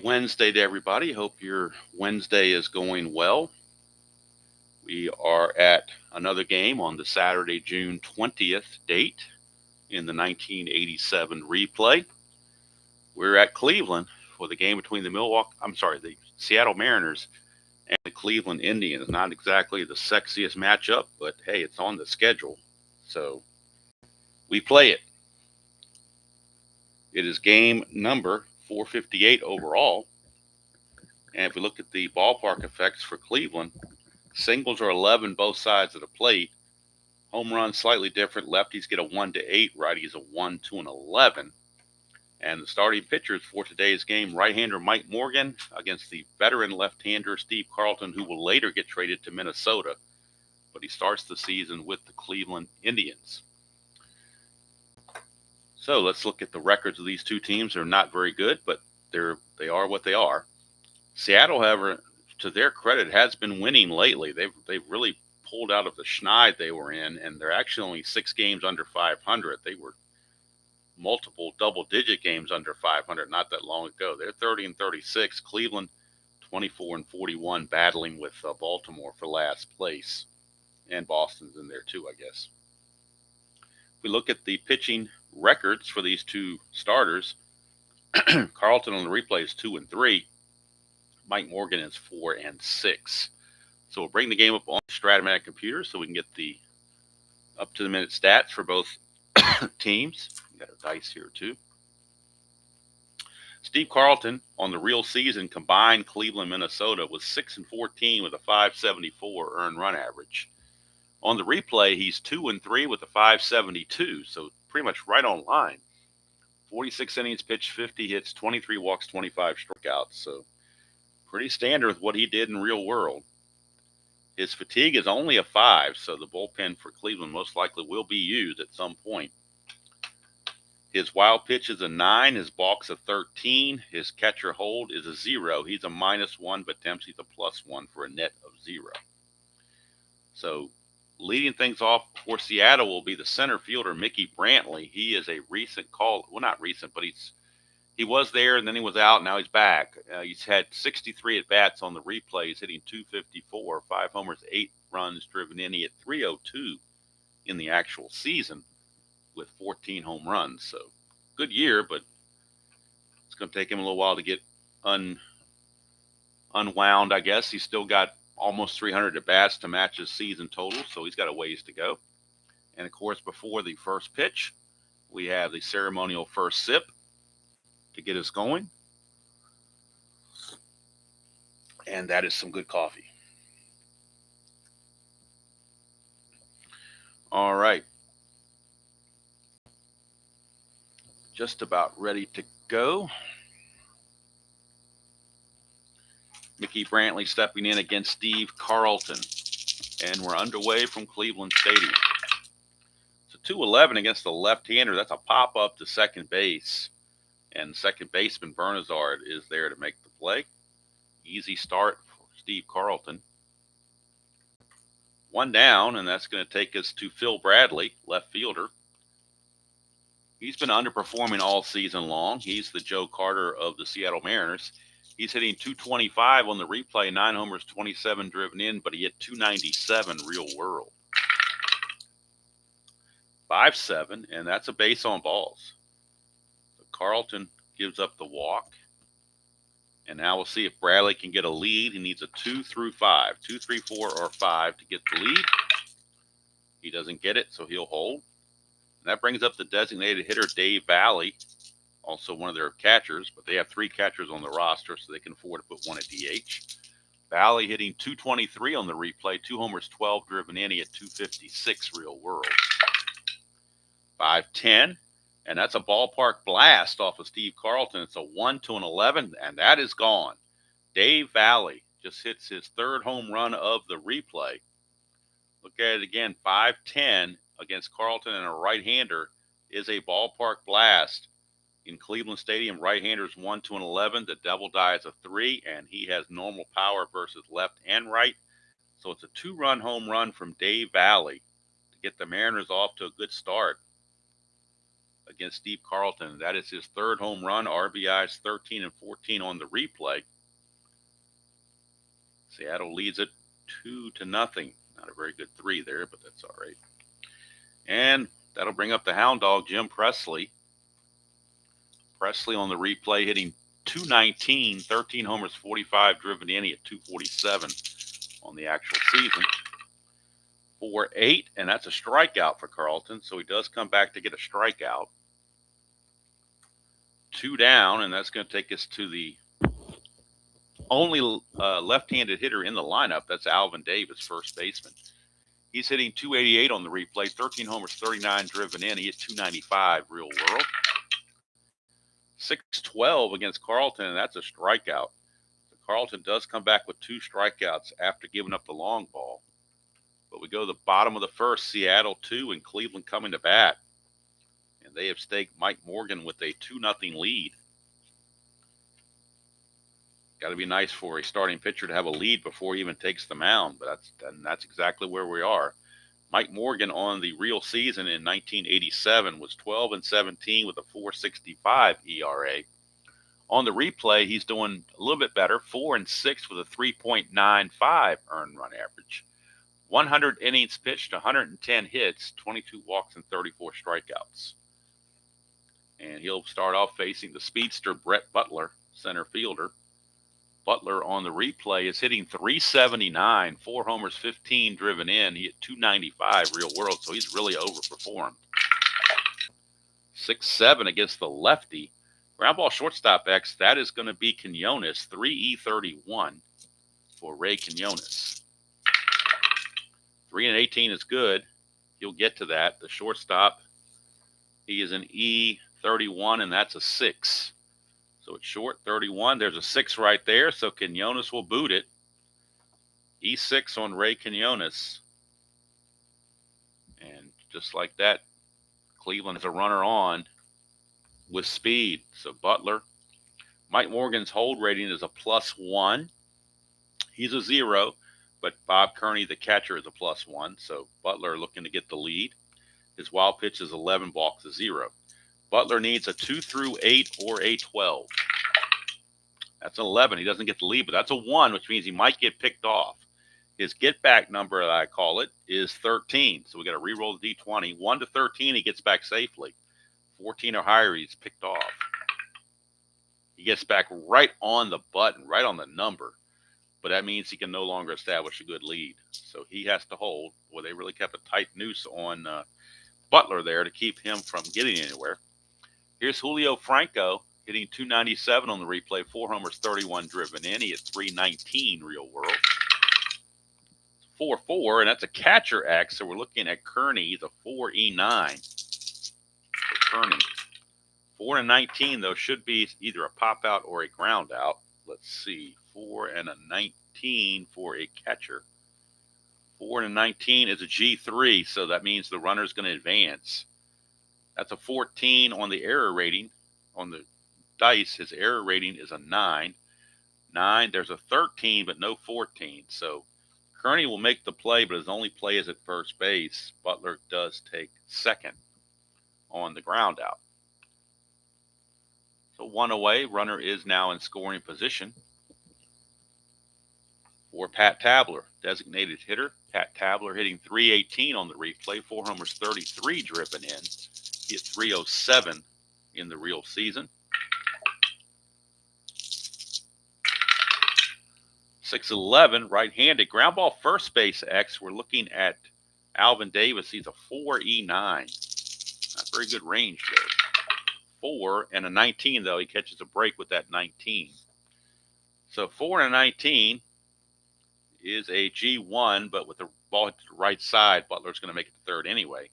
Wednesday to everybody. Hope your Wednesday is going well. We are at another game on the Saturday, June 20th date in the 1987 replay. We're at Cleveland for the game between the Seattle Mariners and the Cleveland Indians. Not exactly the sexiest matchup, but hey, it's on the schedule, so we play it. It is game number 458 overall. And if we look at the ballpark effects for Cleveland, singles are 11 both sides of the plate. Home runs slightly different. Lefties get a 1-8, righties a 1, 2, and 11. And the starting pitchers for today's game, right-hander Mike Morgan against the veteran left-hander Steve Carlton, who will later get traded to Minnesota. But he starts the season with the Cleveland Indians. So let's look at the records of these two teams. They're not very good, but they are what they are. Seattle, however, to their credit, has been winning lately. They've really pulled out of the schneid they were in, and they're actually only 6 games under 500. They were multiple double-digit games under 500 not that long ago. They're 30-36. Cleveland 24-41, battling with Baltimore for last place, and Boston's in there too, I guess. If we look at the pitching records for these two starters, Carlton on the replay is 2-3. Mike Morgan is 4-6. So we'll bring the game up on the Strat-O-Matic computer so we can get the up-to-the-minute stats for both teams. We got our dice here too. Steve Carlton on the real season combined Cleveland, Minnesota was 6-14 with a 574 earned run average. On the replay, he's 2-3 with a 572, so pretty much right on line. 46 innings pitched, 50 hits, 23 walks, 25 strikeouts. So pretty standard with what he did in real world. His fatigue is only a 5, so the bullpen for Cleveland most likely will be used at some point. His wild pitch is a 9, his balk's a 13, his catcher hold is a 0. He's a -1, but Dempsey's a +1 for a net of 0. So leading things off for Seattle will be the center fielder, Mickey Brantley. He is a recent call. Well, not recent, but he was there and then he was out. Now he's back. He's had 63 at-bats on the replay. He's hitting .254, 5 homers, 8 runs driven in. He hit .302 in the actual season with 14 home runs. So good year, but it's going to take him a little while to get unwound, I guess. He's still got almost 300 at-bats to match his season total, so he's got a ways to go. And, of course, before the first pitch, we have the ceremonial first sip to get us going. And that is some good coffee. All right. Just about ready to go. Mickey Brantley stepping in against Steve Carlton. And we're underway from Cleveland Stadium. So 2-11 against the left-hander. That's a pop-up to second base. And second baseman Bernazard is there to make the play. Easy start for Steve Carlton. 1 down, and that's going to take us to Phil Bradley, left fielder. He's been underperforming all season long. He's the Joe Carter of the Seattle Mariners. He's hitting .225 on the replay, 9 homers, 27 driven in, but he hit .297 real world. 5-7, and that's a base on balls. So Carlton gives up the walk. And now we'll see if Bradley can get a lead. He needs a 2 through 5, 2, 3, 4, or 5 to get the lead. He doesn't get it, so he'll hold. And that brings up the designated hitter, Dave Valley, also one of their catchers, but they have 3 catchers on the roster, so they can afford to put 1 at DH. Valley hitting .223 on the replay, 2 homers, 12 driven in. He at .256 real world. 5-10, and that's a ballpark blast off of Steve Carlton. It's a 1, 2, and 11, and that is gone. Dave Valley just hits his 3rd home run of the replay. Look at it again, 5-10 against Carlton, and a right-hander is a ballpark blast. In Cleveland Stadium, right-handers 1, 2, and 11. The double die is a 3, and he has normal power versus left and right. So it's a 2-run home run from Dave Valley to get the Mariners off to a good start. against Steve Carlton. That is his third home run. RBIs 13 and 14 on the replay. Seattle leads it 2-0. Not a very good 3 there, but that's all right. And that'll bring up the hound dog, Jim Presley. Presley on the replay hitting .219, 13 homers, 45 driven in. He at .247 on the actual season. 4-8, and that's a strikeout for Carlton, so he does come back to get a strikeout. 2 down, and that's going to take us to the only left-handed hitter in the lineup. That's Alvin Davis, first baseman. He's hitting .288 on the replay, 13 homers, 39 driven in. He hit .295 real world. 6-12 against Carlton, and that's a strikeout. So Carlton does come back with 2 strikeouts after giving up the long ball. But we go to the bottom of the first, Seattle 2 and Cleveland coming to bat. And they have staked Mike Morgan with a 2-0 lead. Got to be nice for a starting pitcher to have a lead before he even takes the mound, but that's exactly where we are. Mike Morgan on the real season in 1987 was 12 and 17 with a 4.65 ERA. On the replay, he's doing a little bit better, 4 and 6 with a 3.95 earned run average. 100 innings pitched, 110 hits, 22 walks, and 34 strikeouts. And he'll start off facing the speedster Brett Butler, center fielder. Butler on the replay is hitting .379, 4 homers, 15 driven in. He hit .295 real world, so he's really overperformed. 6-7 against the lefty. Ground ball shortstop X, that is going to be Quinones, 3E31 for Ray Quinones. 3 and 18 is good. You'll get to that. The shortstop, he is an E31, and that's a 6. So it's short, 31. There's a 6 right there, so Quinones will boot it. E6 on Ray Quinones. And just like that, Cleveland has a runner on with speed. So Butler. Mike Morgan's hold rating is a +1. He's a 0, but Bob Kearney, the catcher, is a +1. So Butler looking to get the lead. His wild pitch is 11 balks to 0. Butler needs a 2 through 8 or a 12. That's an 11. He doesn't get the lead, but that's a 1, which means he might get picked off. His get-back number, I call it, is 13. So we got to re-roll the D20. 1 to 13, he gets back safely. 14 or higher, he's picked off. He gets back right on the button, right on the number. But that means he can no longer establish a good lead. So he has to hold. Well, they really kept a tight noose on Butler there to keep him from getting anywhere. Here's Julio Franco hitting .297 on the replay, 4 homers, 31 driven in. He hit .319 real world. 4-4, and that's a catcher X, so we're looking at Kearney. He's a 4E9 for Kearney. 4 and 19, though, should be either a pop-out or a ground-out. Let's see, 4 and a 19 for a catcher. 4 and a 19 is a G3, so that means the runner's going to advance. That's a 14 on the error rating. On the dice, his error rating is a 9. 9, there's a 13, but no 14. So Kearney will make the play, but his only play is at first base. Butler does take second on the ground out. So 1 away, runner is now in scoring position for Pat Tabler, designated hitter. Pat Tabler hitting .318 on the replay, 4 homers, 33 driven in. He hit .307 in the real season. 6-11, right-handed. Ground ball first base X. We're looking at Alvin Davis. He's a 4E9. Not very good range there. 4 and a 19, though. He catches a break with that 19. So 4 and a 19 is a G1, but with the ball hit to the right side, Butler's going to make it to third anyway.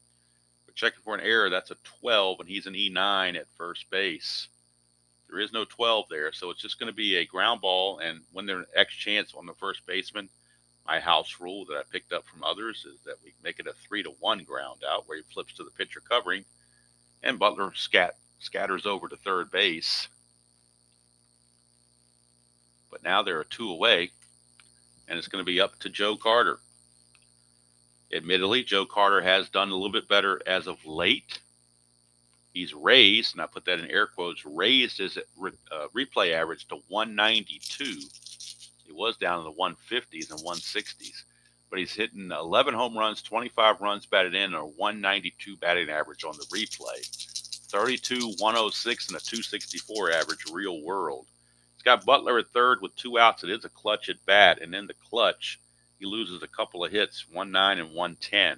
But checking for an error, that's a 12, and he's an E9 at first base. There is no 12 there, so it's just going to be a ground ball, and when there's an X chance on the first baseman, my house rule that I picked up from others is that we make it a 3-1 ground out where he flips to the pitcher covering, and Butler scatters over to third base. But now there are 2 away, and it's going to be up to Joe Carter. Admittedly, Joe Carter has done a little bit better as of late. He's raised, and I put that in air quotes, raised his replay average to 192. It was down in the 150s and 160s, but he's hitting 11 home runs, 25 runs batted in, and a 192 batting average on the replay. 32, 106, and a 264 average real world. He's got Butler at third with 2 outs. It is a clutch at bat, and in the clutch, he loses a couple of hits, 1-9 and 1-10.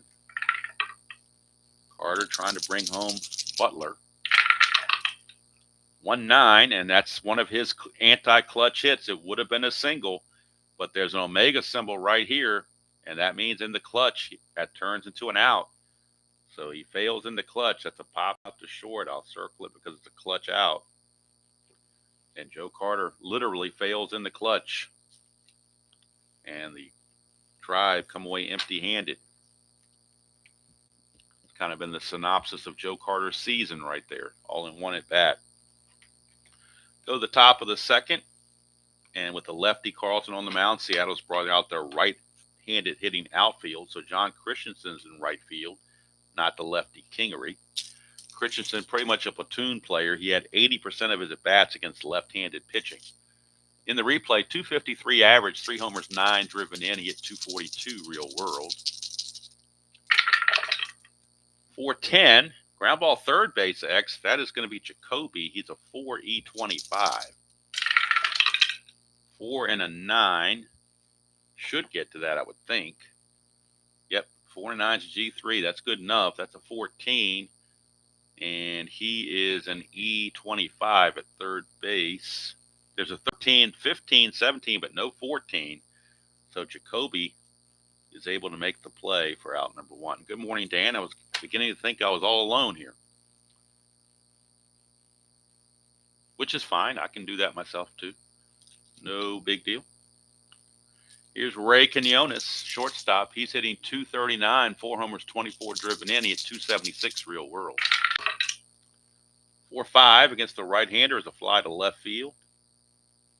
Carter trying to bring home Butler. 1-9, and that's one of his anti-clutch hits. It would have been a single, but there's an omega symbol right here, and that means in the clutch, that turns into an out. So he fails in the clutch. That's a pop out to short. I'll circle it because it's a clutch out. And Joe Carter literally fails in the clutch. And the Tribe come away empty-handed. It's kind of been the synopsis of Joe Carter's season right there, all in one at bat. Go to the top of the second, and with the lefty Carlton on the mound, Seattle's brought out their right-handed hitting outfield. So John Christensen's in right field, not the lefty Kingery. Christensen, pretty much a platoon player. He had 80% of his at-bats against left-handed pitching. In the replay, 253 average, 3 homers, 9 driven in. He hit 242 real world. 410, ground ball third base X. That is going to be Jacoby. He's a 4.E25. 4 and a 9. Should get to that, I would think. Yep, 4 and 9 is G3. That's good enough. That's a 14. And he is an E25 at third base. There's a 13, 15, 17, but no 14. So Jacoby is able to make the play for out number 1. Good morning, Dan. I was beginning to think I was all alone here, which is fine. I can do that myself too. No big deal. Here's Ray Quinones, shortstop. He's hitting 239, 4 homers, 24 driven in. He hit 276 real world. 4-5 against the right-hander is a fly to left field.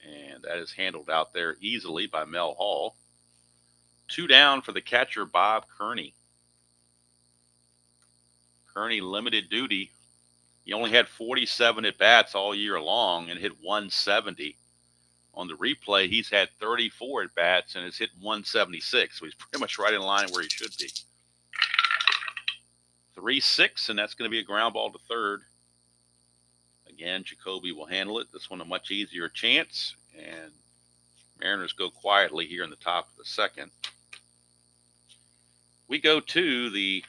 And that is handled out there easily by Mel Hall. 2 down for the catcher, Bob Kearney. Kearney limited duty. He only had 47 at-bats all year long and hit 170. On the replay, he's had 34 at-bats and has hit 176. So he's pretty much right in line where he should be. 3-6, and that's going to be a ground ball to third. Again, Jacoby will handle it. This one a much easier chance. And Mariners go quietly here in the top of the second. We go to the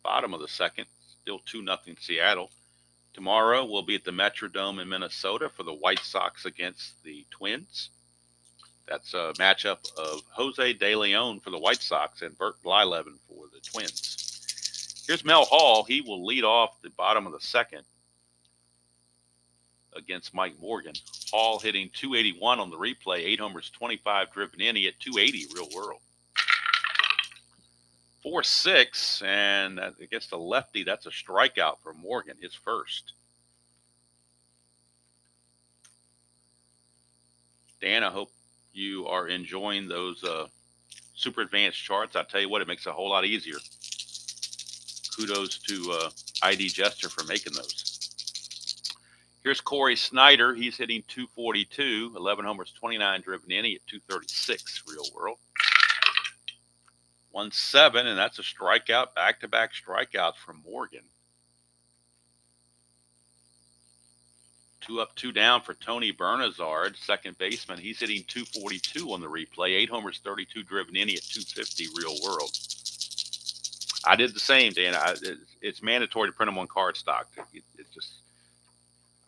bottom of the second. Still 2-0 Seattle. Tomorrow we'll be at the Metrodome in Minnesota for the White Sox against the Twins. That's a matchup of Jose De Leon for the White Sox and Bert Blyleven for the Twins. Here's Mel Hall. He will lead off the bottom of the second against Mike Morgan. Hall hitting 281 on the replay, 8 homers, 25 driven in. He hit 280 real world. 4-6, and against the lefty, that's a strikeout for Morgan, his first. Dan, I hope you are enjoying those super advanced charts. I tell you what, it makes it a whole lot easier. Kudos to ID Jester for making those. Here's Corey Snyder. He's hitting 242, 11 homers, 29 driven in. He hit 236 real world. 1-7, and that's a strikeout, back-to-back strikeouts from Morgan. 2 up, 2 down for Tony Bernazard, second baseman. He's hitting 242 on the replay, 8 homers, 32 driven in. He hit 250 real world. I did the same, Dan. It's mandatory to print them on cardstock.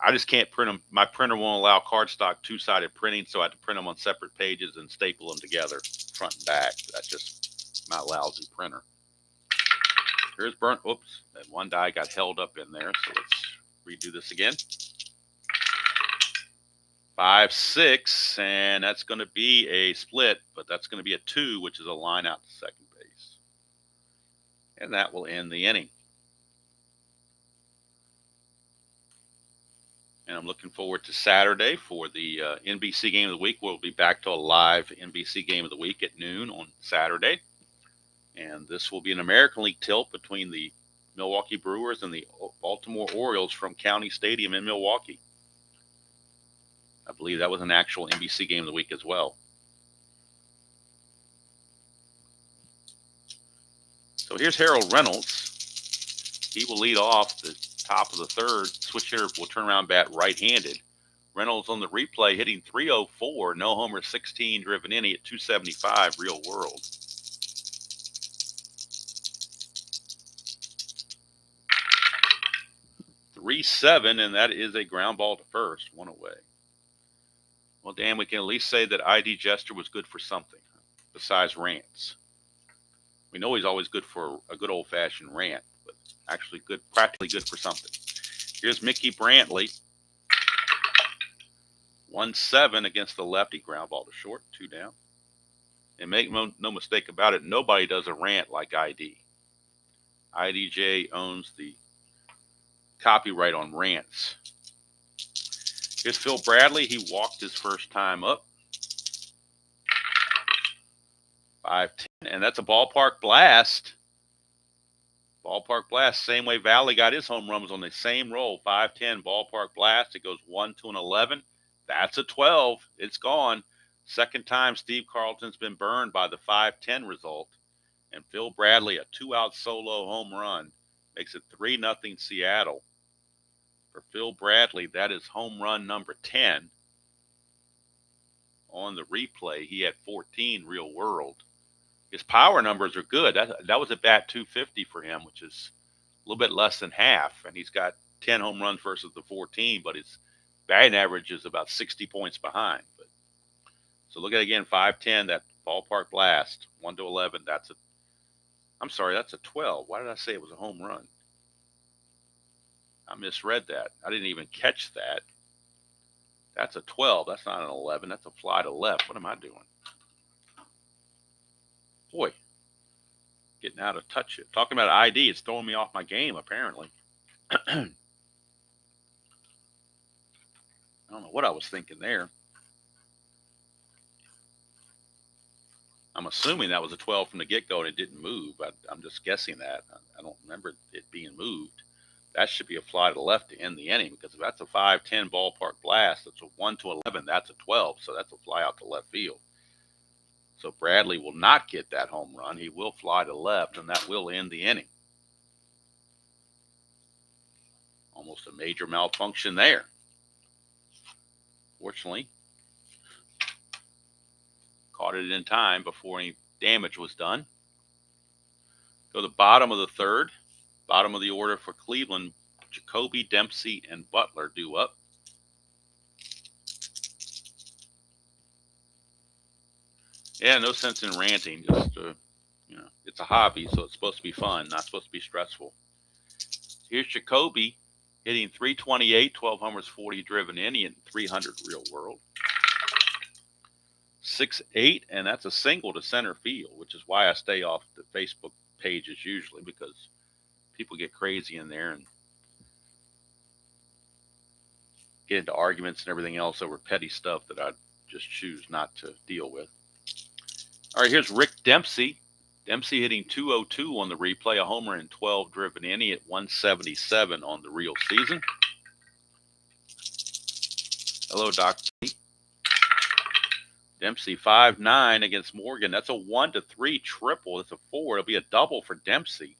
I just can't print them. My printer won't allow cardstock 2-sided printing, so I have to print them on separate pages and staple them together, front and back. That's just my lousy printer. Here's Oops, that one die got held up in there, so let's redo this again. 5-6, and that's going to be a split, but that's going to be a 2, which is a line out to second base. And that will end the inning. And I'm looking forward to Saturday for the NBC Game of the Week. We'll be back to a live NBC Game of the Week at noon on Saturday. And this will be an American League tilt between the Milwaukee Brewers and the Baltimore Orioles from County Stadium in Milwaukee. I believe that was an actual NBC game of the week as well. So here's Harold Reynolds. He will lead off the top of the third. Switch hitter will turn around bat right-handed. Reynolds on the replay hitting .304, no homer, 16 driven in, at 275 real world. .37, and that is a ground ball to first, one away. Well, Dan, we can at least say that ID Jester was good for something besides rants. We know he's always good for a good old-fashioned rant, but actually good, practically good for something. Here's Mickey Brantley. 1-7 against the lefty, ground ball to short, 2 down. And make no mistake about it, nobody does a rant like ID. IDJ owns the copyright on rants. Here's Phil Bradley. He walked his first time up. 5-10, and that's a ballpark blast. Ballpark blast, same way Valley got his home run, was on the same roll. 5-10 ballpark blast. It goes 1 to an 11. That's a 12. It's gone. Second time Steve Carlton's been burned by the 5-10 result. And Phil Bradley, a 2-out solo home run, makes it 3-0 Seattle. For Phil Bradley, that is home run number 10. On the replay, he had 14 real world. His power numbers are good. That was at bat 250 for him, which is a little bit less than half. And he's got 10 home runs versus the 14, but his batting average is about 60 points behind. But so look at it again, 5-10, that ballpark blast, 1 to 11. That's a 12. Why did I say it was a home run? I misread that. I didn't even catch that. That's a 12. That's not an 11. That's a fly to left. What am I doing? Boy, getting out of touch. Talking about ID, it's throwing me off my game, apparently. I don't know what I was thinking there. I'm assuming that was a 12 from the get-go and it didn't move. I'm just guessing that. I don't remember it being moved. That should be a fly to the left to end the inning, because if that's a 5-10 ballpark blast, that's a 1 to 11, that's a 12, so that's a fly out to left field. So Bradley will not get that home run. He will fly to left, and that will end the inning. Almost a major malfunction there. Fortunately, caught it in time before any damage was done. Go to the bottom of the third. Bottom of the order for Cleveland, Jacoby, Dempsey, and Butler due up. Yeah, no sense in ranting. Just, it's a hobby, so it's supposed to be fun, not supposed to be stressful. Here's Jacoby hitting .328, 12 homers, 40 driven in, and 300 real world. 6-8, and that's a single to center field, which is why I stay off the Facebook pages usually, because people get crazy in there and get into arguments and everything else over petty stuff that I just choose not to deal with. All right, here's Rick Dempsey. Dempsey hitting .202 on the replay, a homer and 12 driven in. He at 177 on the real season. Hello, Dr. Dempsey 5-9 against Morgan. That's a 1-3 triple. That's a 4. It'll be a double for Dempsey.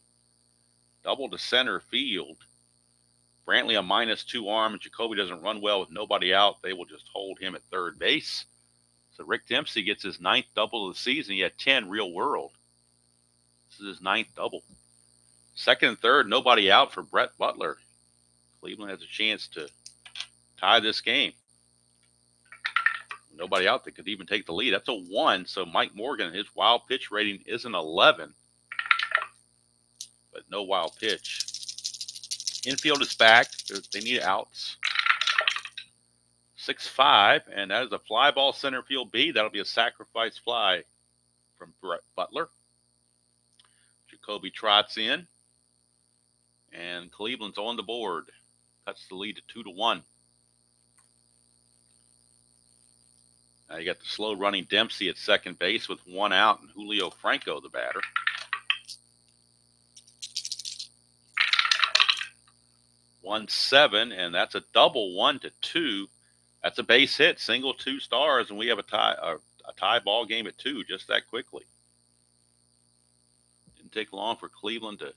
Double to center field. Brantley a -2 arm, and Jacoby doesn't run well with nobody out. They will just hold him at third base. So Rick Dempsey gets his 9th double of the season. He had 10 real world. This is his 9th double. Second and third, nobody out for Brett Butler. Cleveland has a chance to tie this game. Nobody out that could even take the lead. That's a 1. So Mike Morgan, his wild pitch rating is an 11. But no wild pitch. Infield is back. They need outs. 6-5, and that is a fly ball center field B. That'll be a sacrifice fly from Brett Butler. Jacoby trots in, and Cleveland's on the board. Cuts the lead to 2-1. Now you got the slow running Dempsey at second base with 1 out, and Julio Franco the batter. 1-7, and that's a double 1-2. That's a base hit, single 2 stars, and we have a tie ball game at 2 just that quickly. Didn't take long for Cleveland to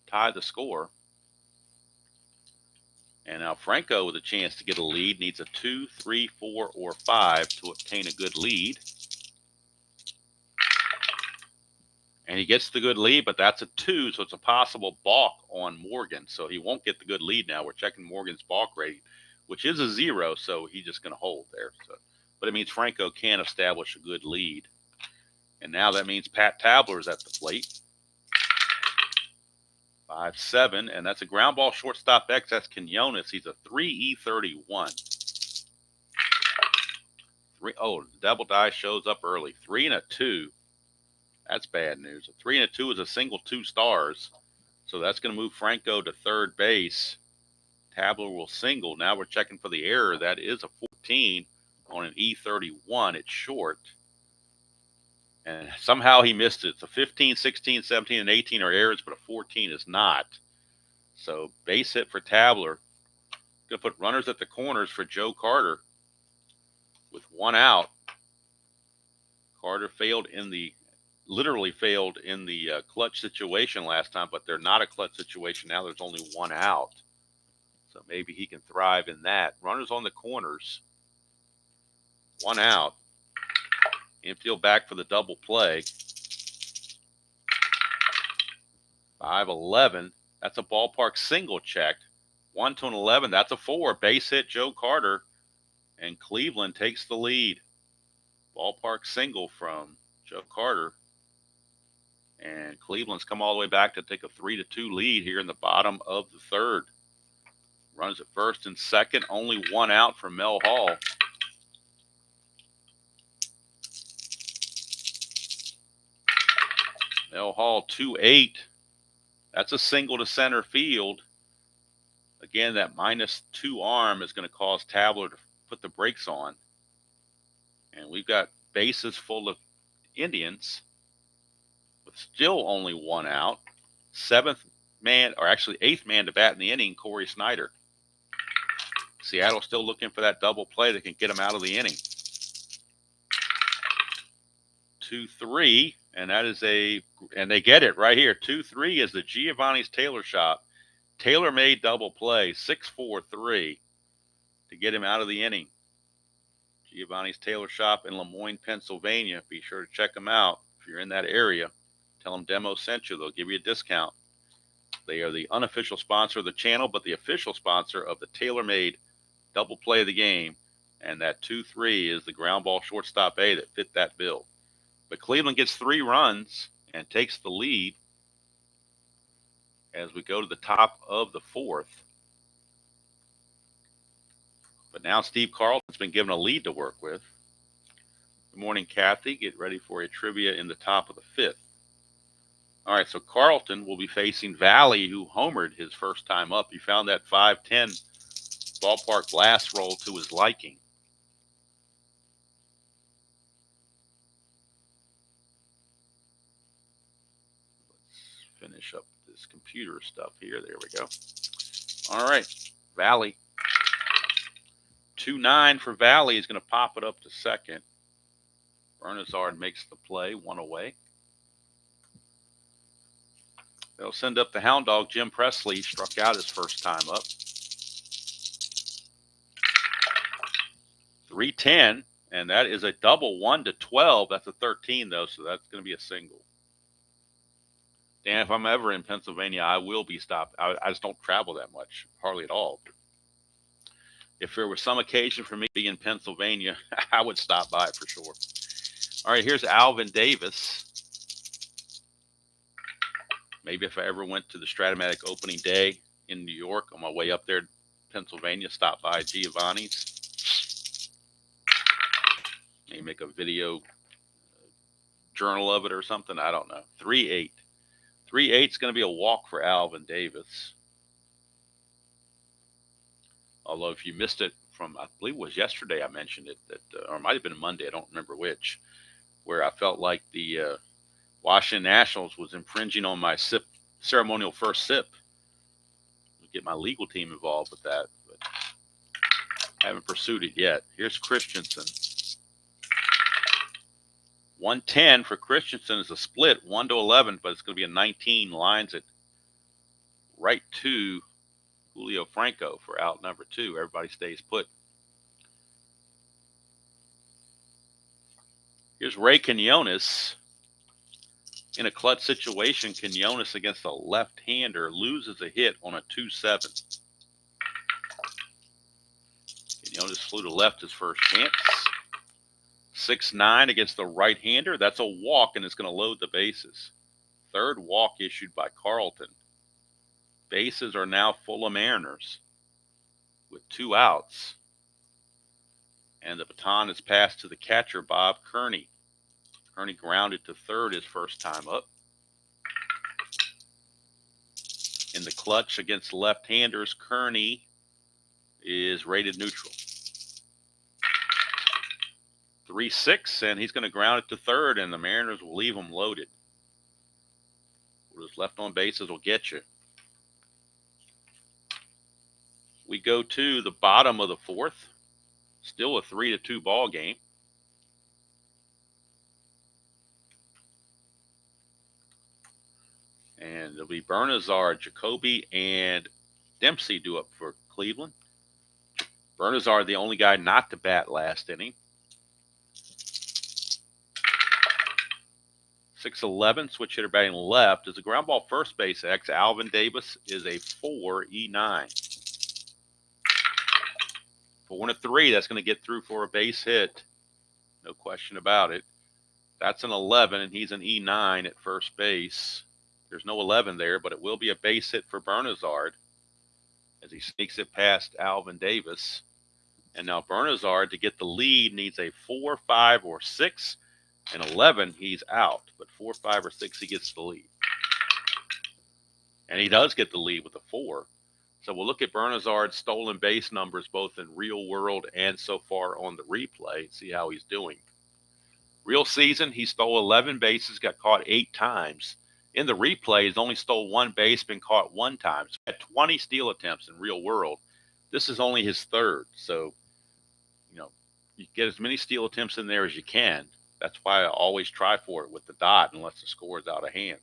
tie the score. And now Franco with a chance to get a lead needs a 2, 3, 4, or 5 to obtain a good lead. And he gets the good lead, but that's a 2, so it's a possible balk on Morgan. So he won't get the good lead now. We're checking Morgan's balk rating, which is a 0, so he's just going to hold there. So, but it means Franco can establish a good lead. And now that means Pat Tabler is at the plate. 5-7, and that's a ground ball shortstop X. That's Quinones. He's a 3E31. The double die shows up early. 3 and a 2. That's bad news. A 3 and a 2 is a single 2 stars. So that's going to move Franco to third base. Tabler will single. Now we're checking for the error. That is a 14 on an E31. It's short. And somehow he missed it. So 15, 16, 17, and 18 are errors, but a 14 is not. So base hit for Tabler. Going to put runners at the corners for Joe Carter with 1 out. Carter literally failed in the clutch situation last time, but they're not a clutch situation now. There's only 1 out. So maybe he can thrive in that. Runners on the corners. 1 out. Infield back for the double play. 5-11. That's a ballpark single checked. 1 to an 11. That's a 4. Base hit Joe Carter. And Cleveland takes the lead. Ballpark single from Joe Carter. And Cleveland's come all the way back to take a 3-2 lead here in the bottom of the third. Runs at first and second. Only 1 out for Mel Hall. Mel Hall 2-8. That's a single to center field. Again, that -2 arm is going to cause Tabler to put the brakes on. And we've got bases full of Indians with still only 1 out. 8th man to bat in the inning, Corey Snyder. Seattle still looking for that double play that can get him out of the inning. 2-3, and they get it right here. 2-3 is the Giovanni's Tailor Shop. Tailor-made double play, 6-4-3 to get him out of the inning. Giovanni's Tailor Shop in Lemoyne, Pennsylvania. Be sure to check them out if you're in that area. Tell them Demo sent you. They'll give you a discount. They are the unofficial sponsor of the channel, but the official sponsor of the tailor-made double play of the game. And that 2-3 is the ground ball shortstop A that fit that bill. But Cleveland gets 3 runs and takes the lead as we go to the top of the 4th. But now Steve Carlton's been given a lead to work with. Good morning, Kathy. Get ready for a trivia in the top of the 5th. All right, so Carlton will be facing Valley, who homered his first time up. He found that 5-10 ballpark blast roll to his liking. Let's finish up this computer stuff here. There we go. All right, Valley. 2-9 for Valley is going to pop it up to second. Bernazard makes the play, 1 away. They'll send up the hound dog, Jim Presley. Struck out his first time up. 3-10, and that is a double 1-12. That's a 13, though, so that's going to be a single. Dan, if I'm ever in Pennsylvania, I will be stopped. I just don't travel that much, hardly at all. If there was some occasion for me to be in Pennsylvania, I would stop by for sure. All right, here's Alvin Davis. Maybe if I ever went to the Strat-O-Matic opening day in New York on my way up there to Pennsylvania, stop by Giovanni's. Maybe make a video journal of it or something. I don't know. 3-8. 3-8 is going to be a walk for Alvin Davis. Although if you missed it from, I believe it was yesterday I mentioned it, or it might have been Monday, I don't remember which, where I felt like the Washington Nationals was infringing on my ceremonial first sip. get my legal team involved with that, but haven't pursued it yet. Here's Christensen. 110 for Christensen is a split, 1 to 11, but it's going to be a 19. Lines it right to Julio Franco for out number 2. Everybody stays put. Here's Ray Quinones. In a clutch situation, Quinones against a left-hander loses a hit on a 2-7. Quinones flew to left his first chance. 6-9 against the right-hander. That's a walk, and it's going to load the bases. Third walk issued by Carlton. Bases are now full of Mariners with 2 outs. And the baton is passed to the catcher, Bob Kearney. Kearney grounded to third his first time up. In the clutch against left-handers, Kearney is rated neutral. 3-6, and he's going to ground it to third, and the Mariners will leave him loaded. Those left on bases will get you. We go to the bottom of the 4th. Still a 3-2 ball game. And it'll be Bernazard, Jacoby, and Dempsey due up for Cleveland. Bernazard, the only guy not to bat last inning. 6-11, switch hitter batting left. Is a ground ball first base X. Alvin Davis is a 4 E9. 4-3, that's going to get through for a base hit. No question about it. That's an 11, and he's an E9 at first base. There's no 11 there, but it will be a base hit for Bernazard as he sneaks it past Alvin Davis. And now Bernazard, to get the lead, needs a 4, 5, or 6. And 11, he's out. But 4, 5, or 6, he gets the lead. And he does get the lead with a 4. So we'll look at Bernazard's stolen base numbers both in real world and so far on the replay and see how he's doing. Real season, he stole 11 bases, got caught 8 times. In the replay, he's only stole 1 base, been caught 1 time. So he had 20 steal attempts in real world. This is only his 3rd. So, you get as many steal attempts in there as you can. That's why I always try for it with the dot unless the score is out of hand.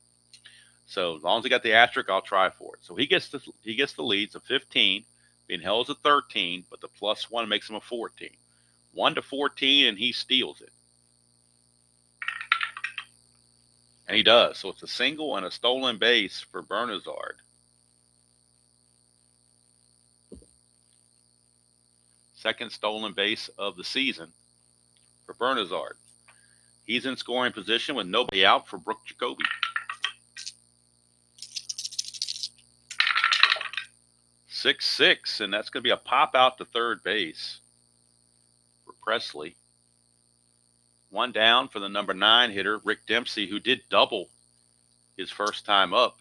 So as long as he got the asterisk, I'll try for it. So he gets the lead, so 15. Being held as a 13, but the +1 makes him a 14. 1 to 14, and he steals it. And he does. So it's a single and a stolen base for Bernazard. Second stolen base of the season for Bernazard. He's in scoring position with nobody out for Brooke Jacoby. 6-6, and that's going to be a pop out to third base for Presley. 1 down for the number 9 hitter, Rick Dempsey, who did double his first time up.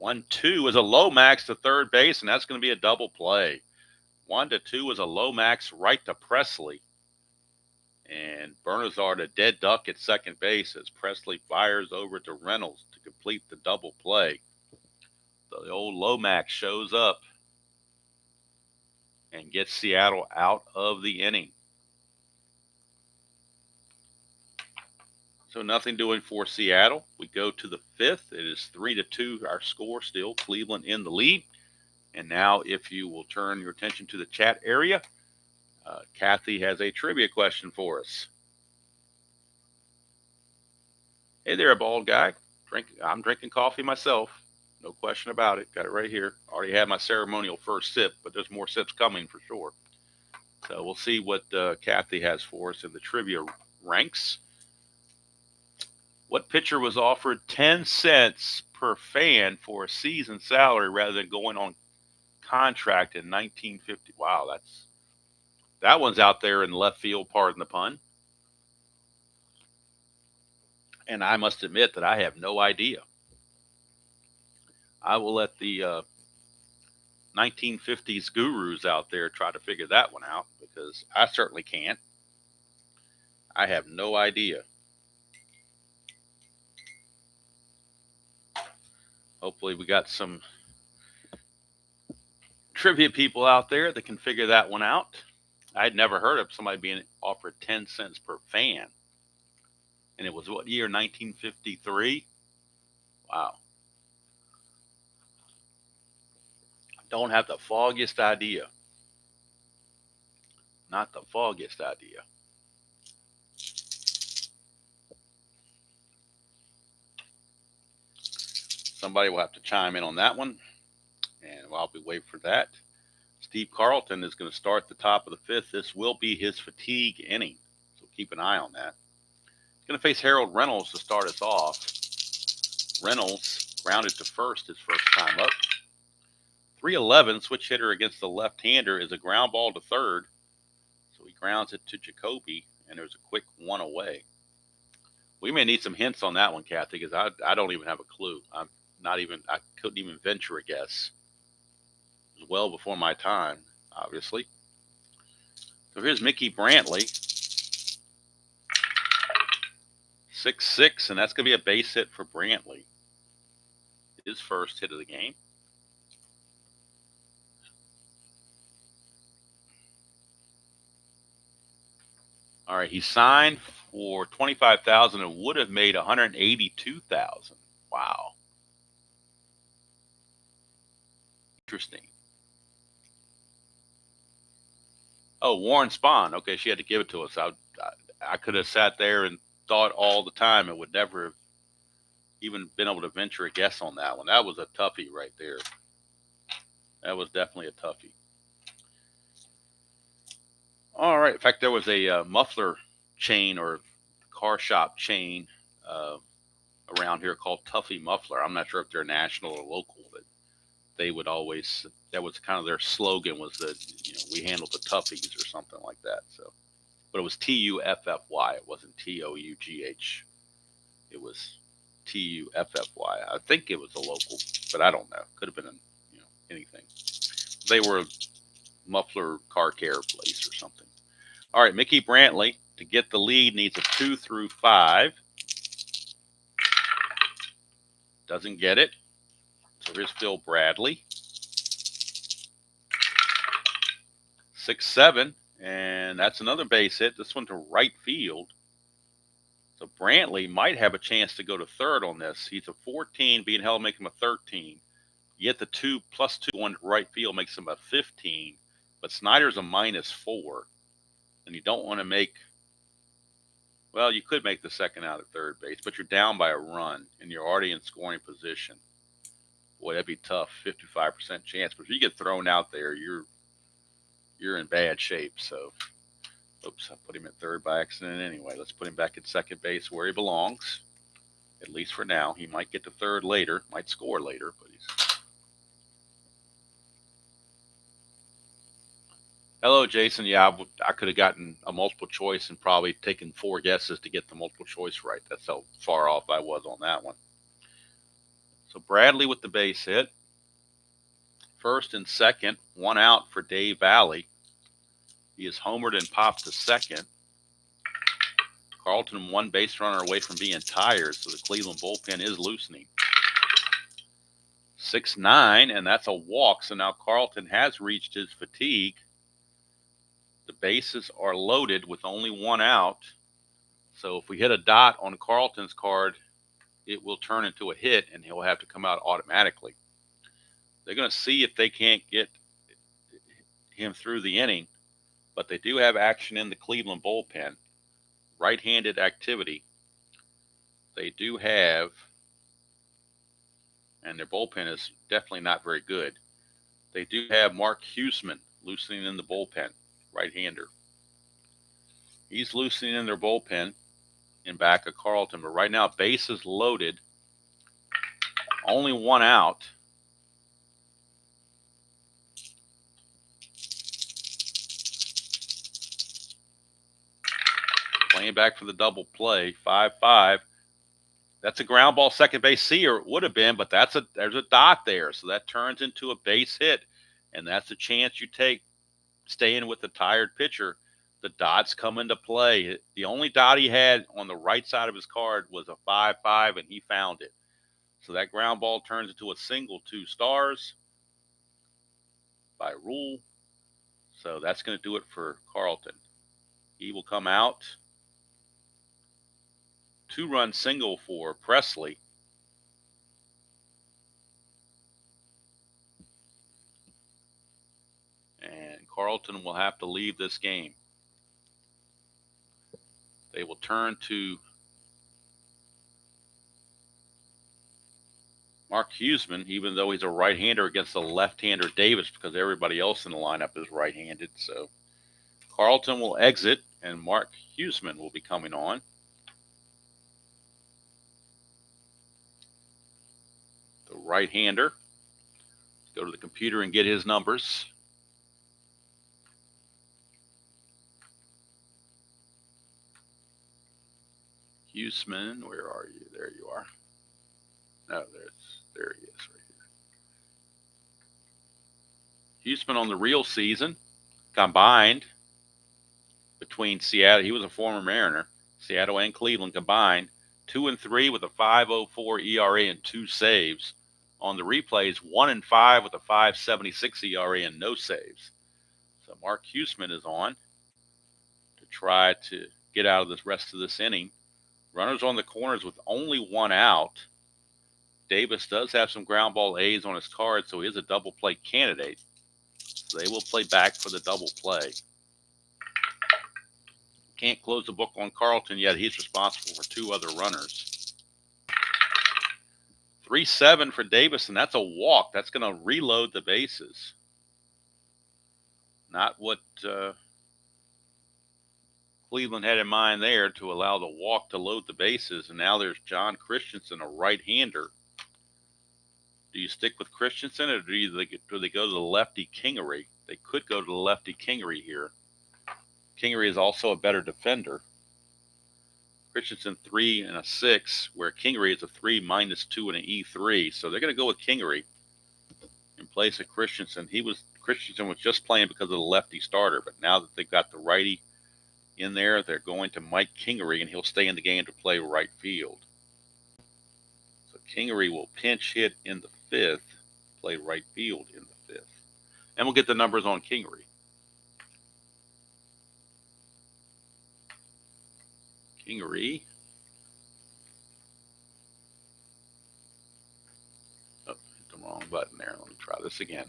1-2 is a low max to third base, and that's going to be a double play. 1-2 is a low max right to Presley. And Bernazard a dead duck at second base as Presley fires over to Reynolds to complete the double play. The old Lomax shows up and gets Seattle out of the inning. So nothing doing for Seattle. We go to the 5th. It is 3-2, our score still. Cleveland in the lead. And now if you will turn your attention to the chat area, Kathy has a trivia question for us. Hey there, bald guy. I'm drinking coffee myself. No question about it. Got it right here. Already had my ceremonial first sip, but there's more sips coming for sure. So we'll see what Kathy has for us in the trivia ranks. What pitcher was offered 10 cents per fan for a season salary rather than going on contract in 1950? Wow, that one's out there in left field, pardon the pun. And I must admit that I have no idea. I will let the 1950s gurus out there try to figure that one out because I certainly can't. I have no idea. Hopefully we got some trivia people out there that can figure that one out. I'd never heard of somebody being offered 10 cents per fan. And it was what year? 1953? Wow. Don't have the foggiest idea. Not the foggiest idea. Somebody will have to chime in on that one. And while we wait for that, Steve Carlton is going to start the top of the fifth. This will be his fatigue inning. So keep an eye on that. He's going to face Harold Reynolds to start us off. Reynolds grounded to first his first time up. 311 switch hitter against the left-hander is a ground ball to third. So he grounds it to Jacoby, and there's a quick one away. We may need some hints on that one, Kathy, because I don't even have a clue. I couldn't even venture a guess. It was well before my time, obviously. So here's Mickey Brantley. 6-6, and that's going to be a base hit for Brantley. His first hit of the game. All right, he signed for $25,000 and would have made $182,000. Wow. Interesting. Oh, Warren Spahn. Okay, she had to give it to us. I could have sat there and thought all the time and would never have even been able to venture a guess on that one. That was a toughie right there. That was definitely a toughie. All right. In fact, there was a muffler chain or car shop chain around here called Tuffy Muffler. I'm not sure if they're national or local, but they would always, that was kind of their slogan, was that, we handle the toughies or something like that. So, but it was Tuffy. It wasn't Tough. It was Tuffy. I think it was a local, but I don't know. Could have been, anything. They were a muffler car care place or something. All right, Mickey Brantley, to get the lead, needs a 2 through 5. Doesn't get it. So here's Phil Bradley. 6-7, and that's another base hit. This one to right field. So Brantley might have a chance to go to third on this. He's a 14, being held make him a 13. You get the 2 plus 2 one to right field makes him a 15. But Snyder's a -4. And you don't want to make, well, you could make the second out at third base, but you're down by a run and you're already in scoring position. Boy, that'd be tough. 55% chance. But if you get thrown out there, you're in bad shape. So, oops, I put him at third by accident anyway. Let's put him back at second base where he belongs, at least for now. He might get to third later, might score later, but he's. Hello, Jason. Yeah, I could have gotten a multiple choice and probably taken 4 guesses to get the multiple choice right. That's how far off I was on that one. So Bradley with the base hit. First and second, 1 out for Dave Valley. He is homered and popped to second. Carlton 1 base runner away from being tired, so the Cleveland bullpen is loosening. 6-9, and that's a walk. So now Carlton has reached his fatigue. The bases are loaded with only 1 out. So if we hit a dot on Carlton's card, it will turn into a hit, and he'll have to come out automatically. They're going to see if they can't get him through the inning, but they do have action in the Cleveland bullpen. Right-handed activity. They do have, and their bullpen is definitely not very good. They do have Mark Huseman loosening in the bullpen. Right-hander. He's loosening in their bullpen in back of Carlton, but right now bases loaded, only 1 out. Playing back for the double play, 5-5. That's a ground ball second base seer. It would have been, but there's a dot there, so that turns into a base hit, and that's a chance you take. Staying with the tired pitcher, the dots come into play. The only dot he had on the right side of his card was a 5-5, and he found it. So that ground ball turns into a single, 2 stars by rule. So that's going to do it for Carlton. He will come out. 2-run single for Presley. And Carlton will have to leave this game. They will turn to Mark Huseman, even though he's a right-hander against a left-hander Davis, because everybody else in the lineup is right-handed. So Carlton will exit, and Mark Huseman will be coming on. The right-hander. Go to the computer and get his numbers. Huseman, where are you? There you are. No, there he is right here. Huseman on the real season, combined between Seattle. He was a former Mariner. Seattle and Cleveland combined 2-3 with a 5.04 ERA and 2 saves. On the replays, 1-5 with a 5.76 ERA and no saves. So Mark Huseman is on to try to get out of this rest of this inning. Runners on the corners with only 1 out. Davis does have some ground ball A's on his card, so he is a double play candidate. So they will play back for the double play. Can't close the book on Carlton yet. He's responsible for 2 other runners. 3-7 for Davis, and that's a walk. That's going to reload the bases. Not what Cleveland had in mind there, to allow the walk to load the bases. And now there's John Christensen, a right-hander. Do you stick with Christensen, or do they go to the lefty Kingery? They could go to the lefty Kingery here. Kingery is also a better defender. Christensen 3 and a 6, where Kingery is a 3 -2 and an E3. So they're going to go with Kingery in place of Christensen. Christensen was just playing because of the lefty starter, but now that they've got the righty in there, they're going to Mike Kingery, and he'll stay in the game to play right field. So Kingery will pinch hit in the 5th, play right field in the 5th. And we'll get the numbers on Kingery. Kingery. Oh, hit the wrong button there. Let me try this again.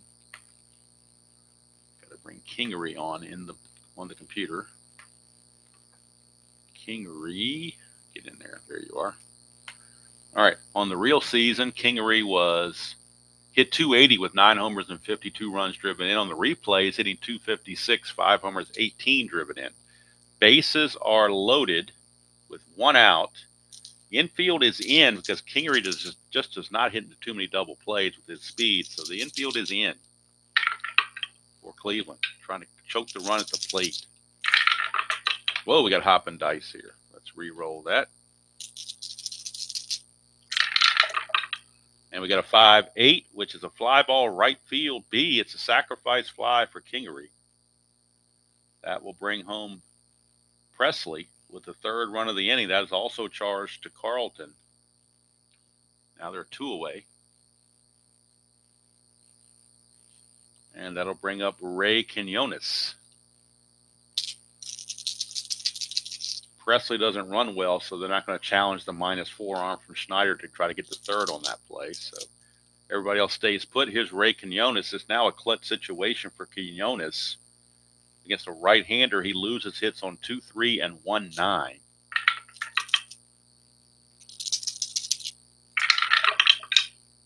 Got to bring Kingery on the computer. Kingery, get in there. There you are. All right. On the real season, Kingery was hit 280 with 9 homers and 52 runs driven in. On the replays, hitting 256, 5 homers, 18 driven in. Bases are loaded with 1 out. Infield is in because Kingery just does not hit into too many double plays with his speed. So the infield is in for Cleveland, trying to choke the run at the plate. Whoa, we got hop and dice here. Let's re-roll that. And we got a 5-8, which is a fly ball right field B. It's a sacrifice fly for Kingery. That will bring home Presley with the 3rd run of the inning. That is also charged to Carlton. Now they're 2 away. And that'll bring up Ray Quinones. Presley doesn't run well, so they're not going to challenge the -4 arm from Schneider to try to get the 3rd on that play. So everybody else stays put. Here's Ray Quinones. It's now a clutch situation for Quinones. Against a right-hander, he loses hits on 2-3 and 1-9.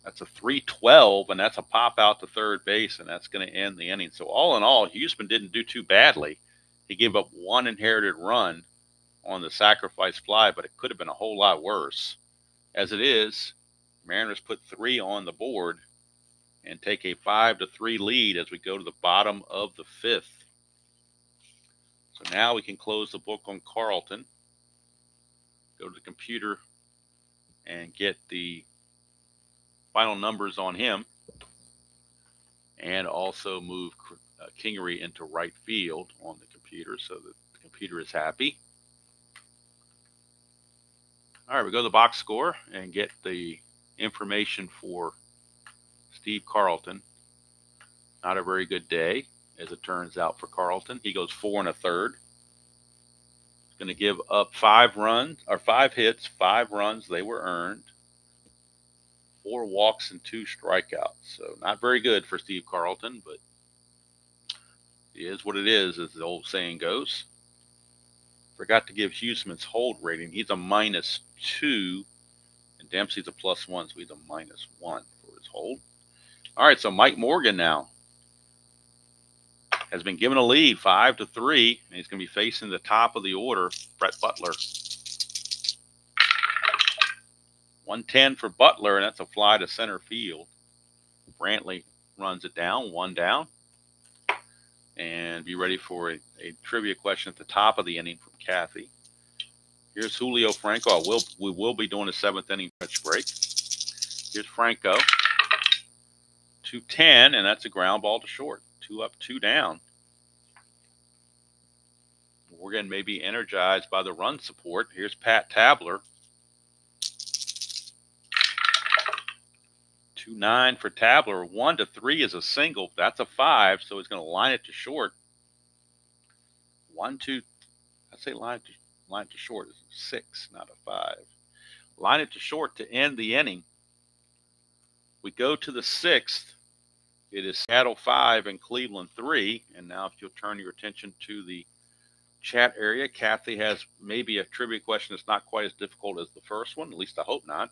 That's a 3-12, and that's a pop out to third base, and that's going to end the inning. So all in all, Huseman didn't do too badly. He gave up 1 inherited run on the sacrifice fly, but it could have been a whole lot worse. As it is, Mariners put 3 on the board and take a 5-3 lead as we go to the bottom of the 5th. So now we can close the book on Carlton, go to the computer, and get the final numbers on him, and also move Kingery into right field on the computer so that the computer is happy. All right, we go to the box score and get the information for Steve Carlton. Not a very good day, as it turns out, for Carlton. He goes 4 1/3. He's going to give up 5 runs, or 5 hits, 5 runs. They were earned. 4 walks and 2 strikeouts. So not very good for Steve Carlton, but it is what it is, as the old saying goes. Forgot to give Huseman's hold rating. He's a -2, and Dempsey's a +1, so he's a -1 for his hold. All right, so Mike Morgan now has been given a lead, 5-3, and he's going to be facing the top of the order, Brett Butler. 110 for Butler, and that's a fly to center field. Brantley runs it down, 1 down. And be ready for a trivia question at the top of the inning from Kathy. Here's Julio Franco. We will be doing a 7th inning pitch break. Here's Franco. 2-10, and that's a ground ball to short. 2 up, 2 down. Morgan may be energized by the run support. Here's Pat Tabler. 2-9 for Tabler. 1-3 is a single. That's a 5, so he's going to line it to short. 1-2. I say line it to short is a 6, not a 5. Line it to short to end the inning. We go to the 6th. It is Seattle 5 and Cleveland 3. And now, if you'll turn your attention to the chat area, Kathy has maybe a trivia question that's not quite as difficult as the first one. At least I hope not,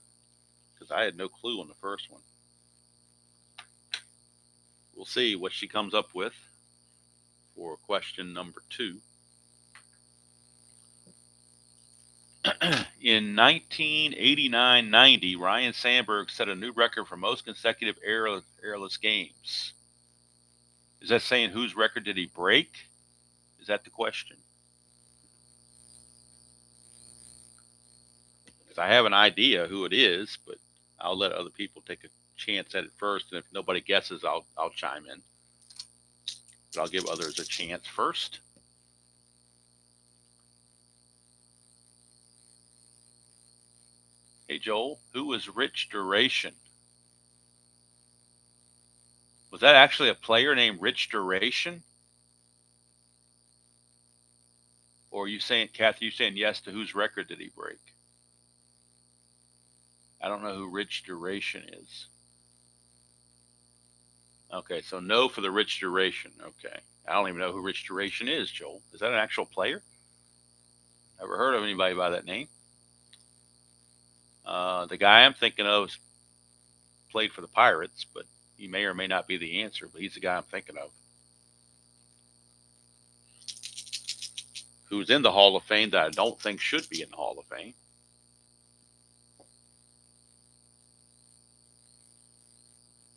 because I had no clue on the first one. We'll see what she comes up with for question number 2. In 1989-90, Ryan Sandberg set a new record for most consecutive errorless games. Is that saying whose record did he break? Is that the question? Because I have an idea who it is, but I'll let other people take a chance at it first, and if nobody guesses, I'll chime in. But I'll give others a chance first. Hey Joel, who was Rich Duration? Was that actually a player named Rich Duration? Or are you saying, Kathy, you saying yes to whose record did he break? I don't know who Rich Duration is. Okay, so no for the Rich Duration. Okay. I don't even know who Rich Duration is, Joel. Is that an actual player? Never heard of anybody by that name. The guy I'm thinking of played for the Pirates, but he may or may not be the answer, but he's the guy I'm thinking of. Who's in the Hall of Fame that I don't think should be in the Hall of Fame.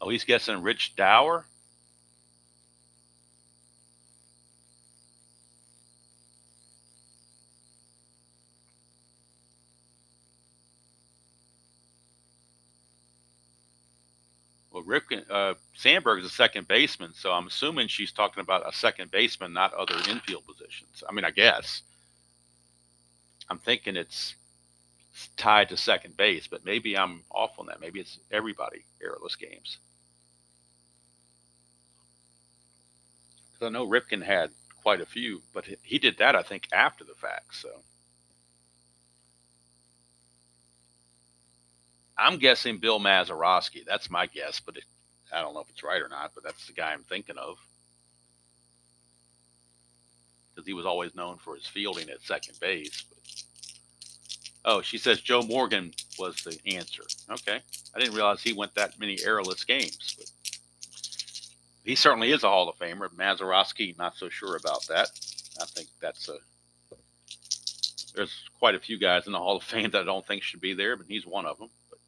Oh, he's guessing Rich Dower? Well, Sandberg is a second baseman, so I'm assuming she's talking about a second baseman, not other infield positions. I mean, I guess. I'm thinking it's tied to second base, but maybe I'm off on that. Maybe it's everybody errorless games. Because I know Ripken had quite a few, but he did that, I think, after the fact. So I'm guessing Bill Mazeroski. That's my guess, but I don't know if it's right or not, but that's the guy I'm thinking of. Because he was always known for his fielding at second base. But, oh, she says Joe Morgan was the answer. Okay. I didn't realize he went that many errorless games. But he certainly is a Hall of Famer. Mazeroski, not so sure about that. I think there's quite a few guys in the Hall of Fame that I don't think should be there, but he's one of them. But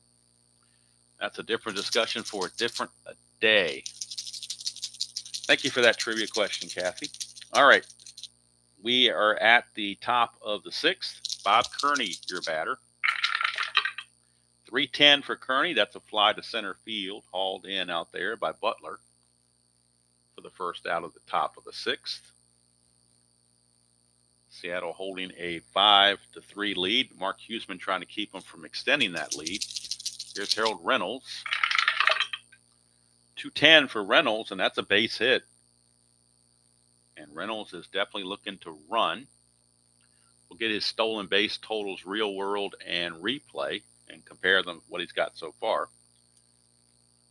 that's a different discussion for a different day. Thank you for that trivia question, Kathy. All right. We are at the top of the 6th. Bob Kearney, your batter. 3-10 for Kearney. That's a fly to center field, hauled in out there by Butler for the first out of the top of the 6th. Seattle holding a 5-3 lead. Mark Huseman trying to keep them from extending that lead. Here's Harold Reynolds. 210 for Reynolds, and that's a base hit. And Reynolds is definitely looking to run. We'll get his stolen base totals, real world and replay, and compare them what he's got so far.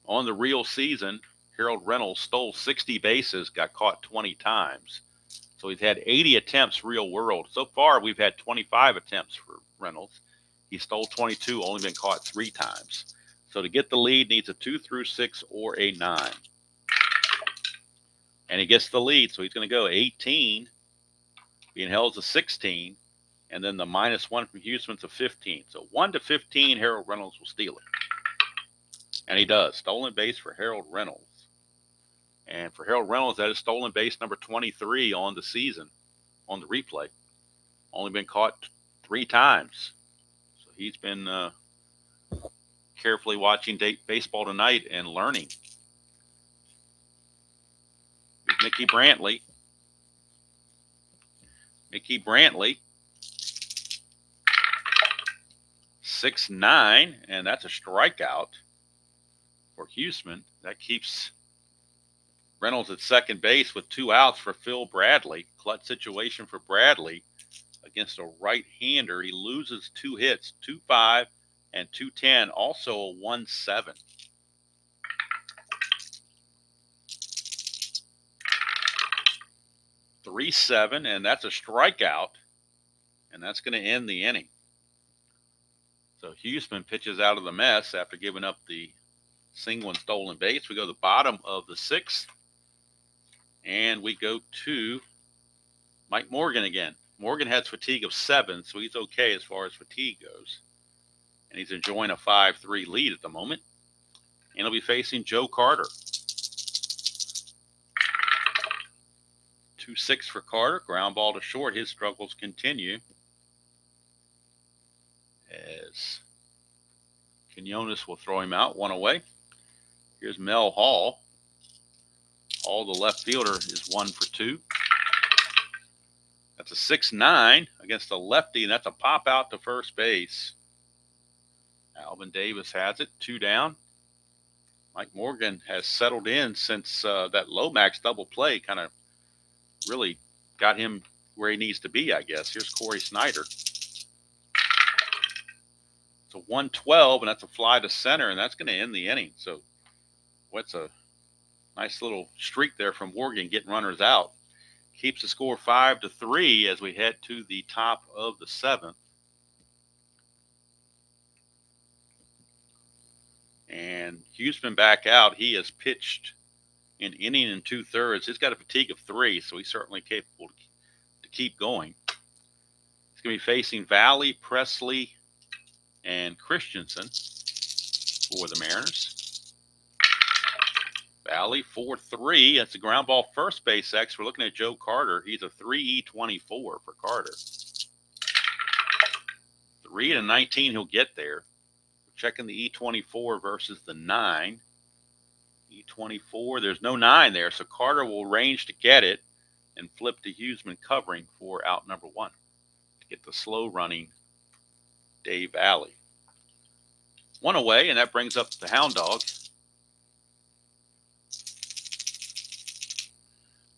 On the real season, Harold Reynolds stole 60 bases, got caught 20 times. So he's had 80 attempts real world. So far, we've had 25 attempts for Reynolds. He stole 22, only been caught 3 times. So to get the lead, needs a 2 through 6 or a 9. And he gets the lead, so he's going to go 18, being held as a 16, and then the -1 from Huseman's a 15. So 1 to 15, Harold Reynolds will steal it. And he does. Stolen base for Harold Reynolds. And for Harold Reynolds, that is stolen base number 23 on the season, on the replay. Only been caught 3 times. So he's been carefully watching baseball tonight and learning. Mickey Brantley. Mickey Brantley. 6-9, and that's a strikeout for Huseman. That keeps Reynolds at second base with 2 outs for Phil Bradley. Clutch situation for Bradley against a right-hander. He loses 2 hits, 2-5 and 2-10, also a 1-7. (3-7), and that's a strikeout, and that's going to end the inning. So Huseman pitches out of the mess after giving up the single and stolen base. We go to the bottom of the 6th, and we go to Mike Morgan again. Morgan has fatigue of 7, so he's okay as far as fatigue goes. And he's enjoying a 5-3 lead at the moment. And he'll be facing Joe Carter. 2-6 for Carter. Ground ball to short. His struggles continue. As Quinones will throw him out, 1 away. Here's Mel Hall. Hall, the left fielder, is 1 for 2. That's a 6-9 against a lefty, and that's a pop out to first base. Alvin Davis has it, 2 down. Mike Morgan has settled in since that Lomax double play kind of really got him where he needs to be, I guess. Here's Corey Snyder. It's a 1-12, and that's a fly to center, and that's going to end the inning. So what's a nice little streak there from Morgan getting runners out. Keeps the score 5-3 as we head to the top of the 7th. And Huseman back out. He has pitched an inning and 2/3. He's got a fatigue of 3, so he's certainly capable to keep going. He's going to be facing Valley, Presley, and Christensen for the Mariners. Valley, 4-3. That's a ground ball first base X. We're looking at Joe Carter. He's a 3-E-24 for Carter. 3-19, he'll get there. Checking the E24 versus the 9. E24, there's no 9 there, so Carter will range to get it and flip to Huseman covering for out number 1 to get the slow running Dave Alley. 1 away, and that brings up the Hound Dog.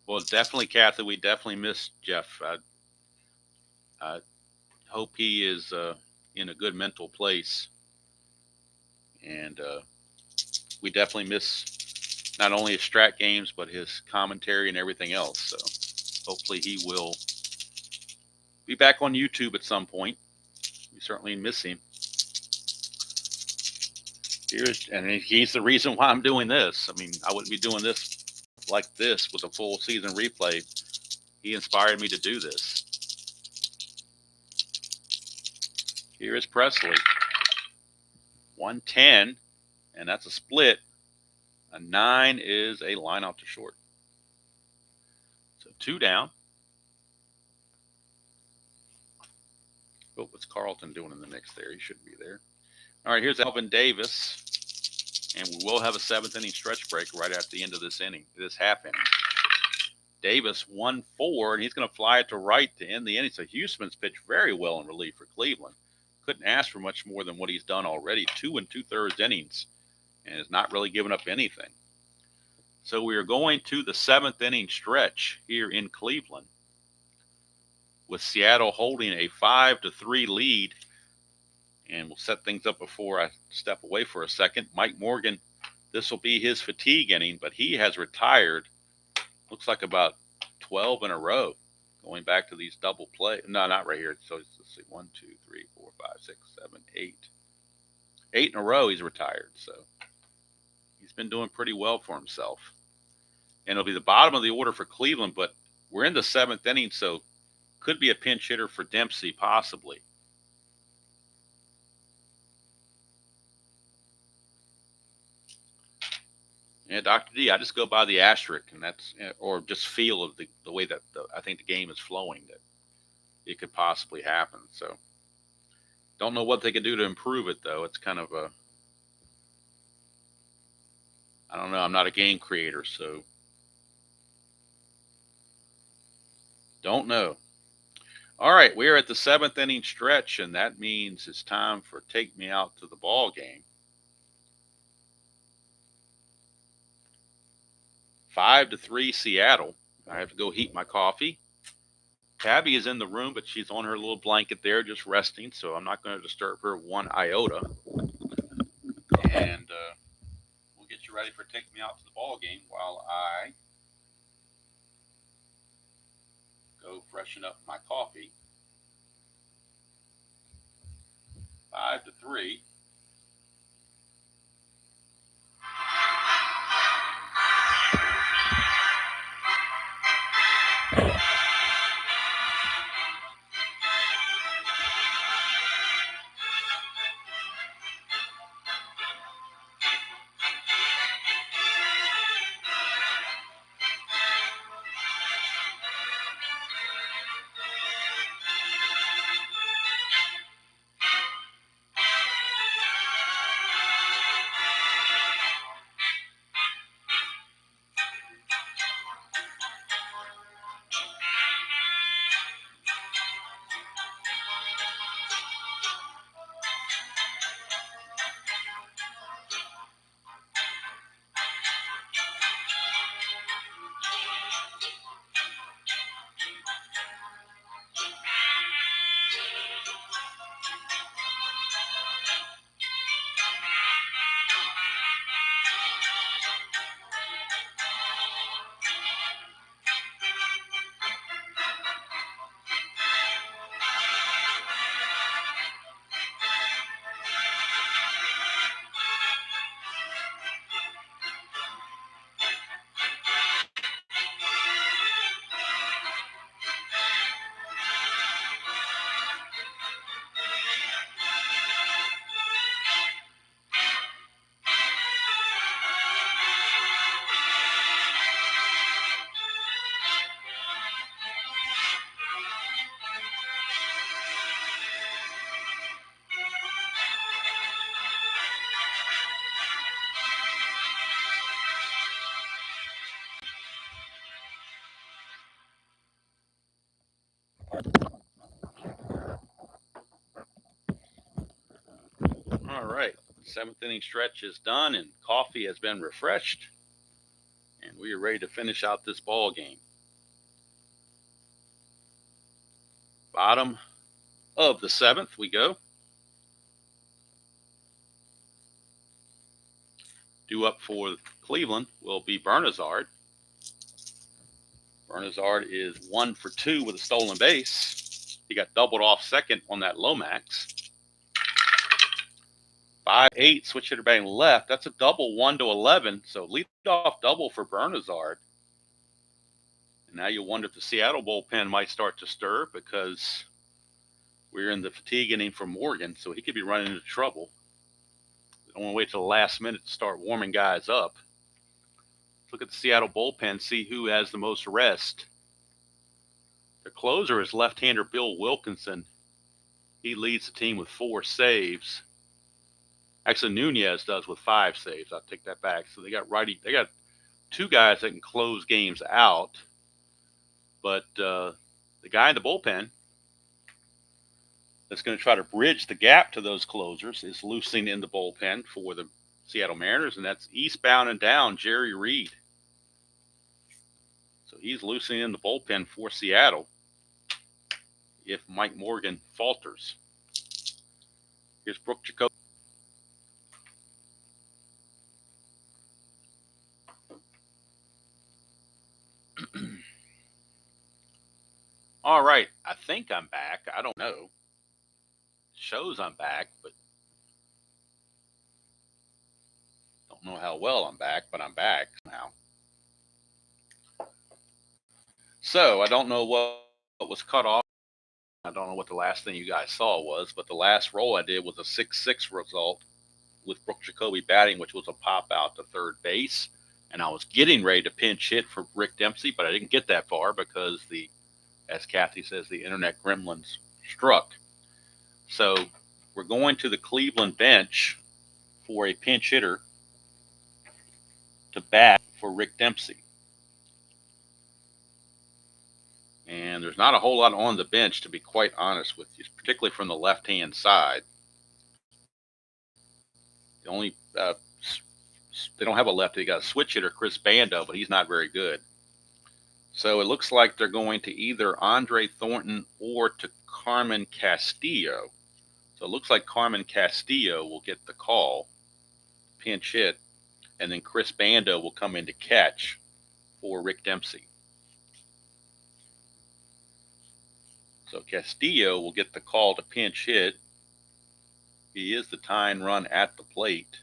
Well, definitely, Kathy, we definitely miss Jeff. I hope he is in a good mental place. And we definitely miss not only his Strat games, but his commentary and everything else. So hopefully he will be back on YouTube at some point. We certainly miss him. And he's the reason why I'm doing this. I mean, I wouldn't be doing this like this with a full season replay. He inspired me to do this. Here is Presley. 110, and that's a split. A 9 is a line out to short. So 2 down. Oh, what's Carlton doing in the mix there? He shouldn't be there. All right, here's Alvin Davis, and we will have a 7th inning stretch break right at the end of this inning, this half inning. Davis 1-4, and he's going to fly it to right to end the inning. So Huseman's pitched very well in relief for Cleveland. couldn't ask for much more than what he's done already. 2 2/3 innings, and has not really given up anything. So we are going to the 7th inning stretch here in Cleveland, with Seattle holding a 5-3 lead. And we'll set things up before I step away for a second. Mike Morgan, this will be his fatigue inning, but he has retired, looks like about 12 in a row, going back to these double play. No, not right here. So let's see, 1, 2, 3, 4, 5, 6, 7, 8. 8 in a row he's retired. So he's been doing pretty well for himself. And it'll be the bottom of the order for Cleveland, but we're in the 7th inning, so could be a pinch hitter for Dempsey, possibly. Yeah, Dr. D, I just go by the asterisk, and that's, or just feel of the way that I think the game is flowing, that it could possibly happen. So, don't know what they can do to improve it, though. It's kind of I don't know. I'm not a game creator, so don't know. All right, we are at the 7th inning stretch, and that means it's time for Take Me Out to the Ball Game. 5-3 Seattle. I have to go heat my coffee. Tabby is in the room, but she's on her little blanket there just resting, so I'm not going to disturb her one iota. And we'll get you ready for Take Me Out to the Ball Game while I go freshen up my coffee. 5-3. All right, 7th inning stretch is done, and coffee has been refreshed, and we are ready to finish out this ball game. Bottom of the 7th we go. Due up for Cleveland will be Bernazard. Bernazard is 1 for 2 with a stolen base. He got doubled off second on that Lomax. 5-8, switch hitter batting left. That's a double, 1-11. So lead off double for Bernazard. And now you wonder if the Seattle bullpen might start to stir, because we're in the fatigue inning for Morgan, so he could be running into trouble. They don't want to wait till the last minute to start warming guys up. Look at the Seattle bullpen, see who has the most rest. Their closer is left-hander Bill Wilkinson. He leads the team with 4 saves. Actually, Nunez does with 5 saves. I'll take that back. So they got 2 guys that can close games out. But the guy in the bullpen, that's going to try to bridge the gap to those closers is loosing in the bullpen for the Seattle Mariners, and that's eastbound and down Jerry Reed. So he's loosening in the bullpen for Seattle if Mike Morgan falters. Here's Brooke Jacoby. All right, I think I'm back. I don't know. Shows I'm back, but don't know how well I'm back, but I'm back now. So I don't know what was cut off. I don't know what the last thing you guys saw was, but the last roll I did was a 6-6 result with Brooke Jacoby batting, which was a pop out to third base. And I was getting ready to pinch hit for Rick Dempsey, but I didn't get that far because as Kathy says, the internet gremlins struck. So we're going to the Cleveland bench for a pinch hitter to bat for Rick Dempsey. And there's not a whole lot on the bench, to be quite honest with you, particularly from the left-hand side. The only they don't have a lefty. They got a switch hitter, Chris Bando, but he's not very good. So it looks like they're going to either Andre Thornton or to Carmen Castillo. So it looks like Carmen Castillo will get the call, pinch hit, and then Chris Bando will come in to catch for Rick Dempsey. So Castillo will get the call to pinch hit. He is the tying run at the plate.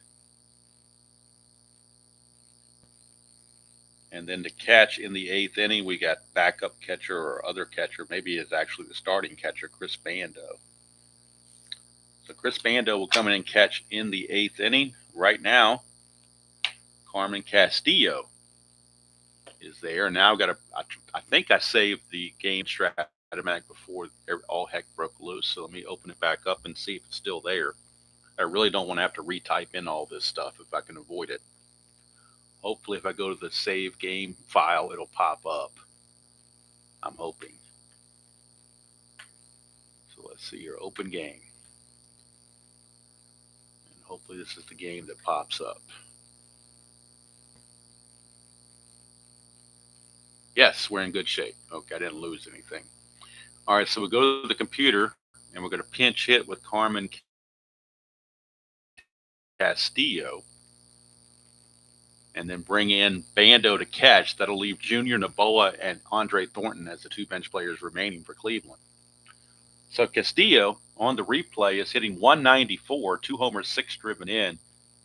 And then to catch in the 8th inning, we got backup catcher or other catcher. Maybe it's actually the starting catcher, Chris Bando. So Chris Bando will come in and catch in the 8th inning. Right now, Carmen Castillo is there. Now I think I saved the game Strat-O-Matic before all heck broke loose. So let me open it back up and see if it's still there. I really don't want to have to retype in all this stuff if I can avoid it. Hopefully if I go to the save game file, it'll pop up. I'm hoping. So let's see here, open game. And hopefully this is the game that pops up. Yes, we're in good shape. Okay, I didn't lose anything. All right, so we go to the computer, and we're going to pinch hit with Carmen Castillo, and then bring in Bando to catch. That'll leave Junior Noboa and Andre Thornton as the two bench players remaining for Cleveland. So Castillo on the replay is hitting 194, 2 homers, 6 driven in.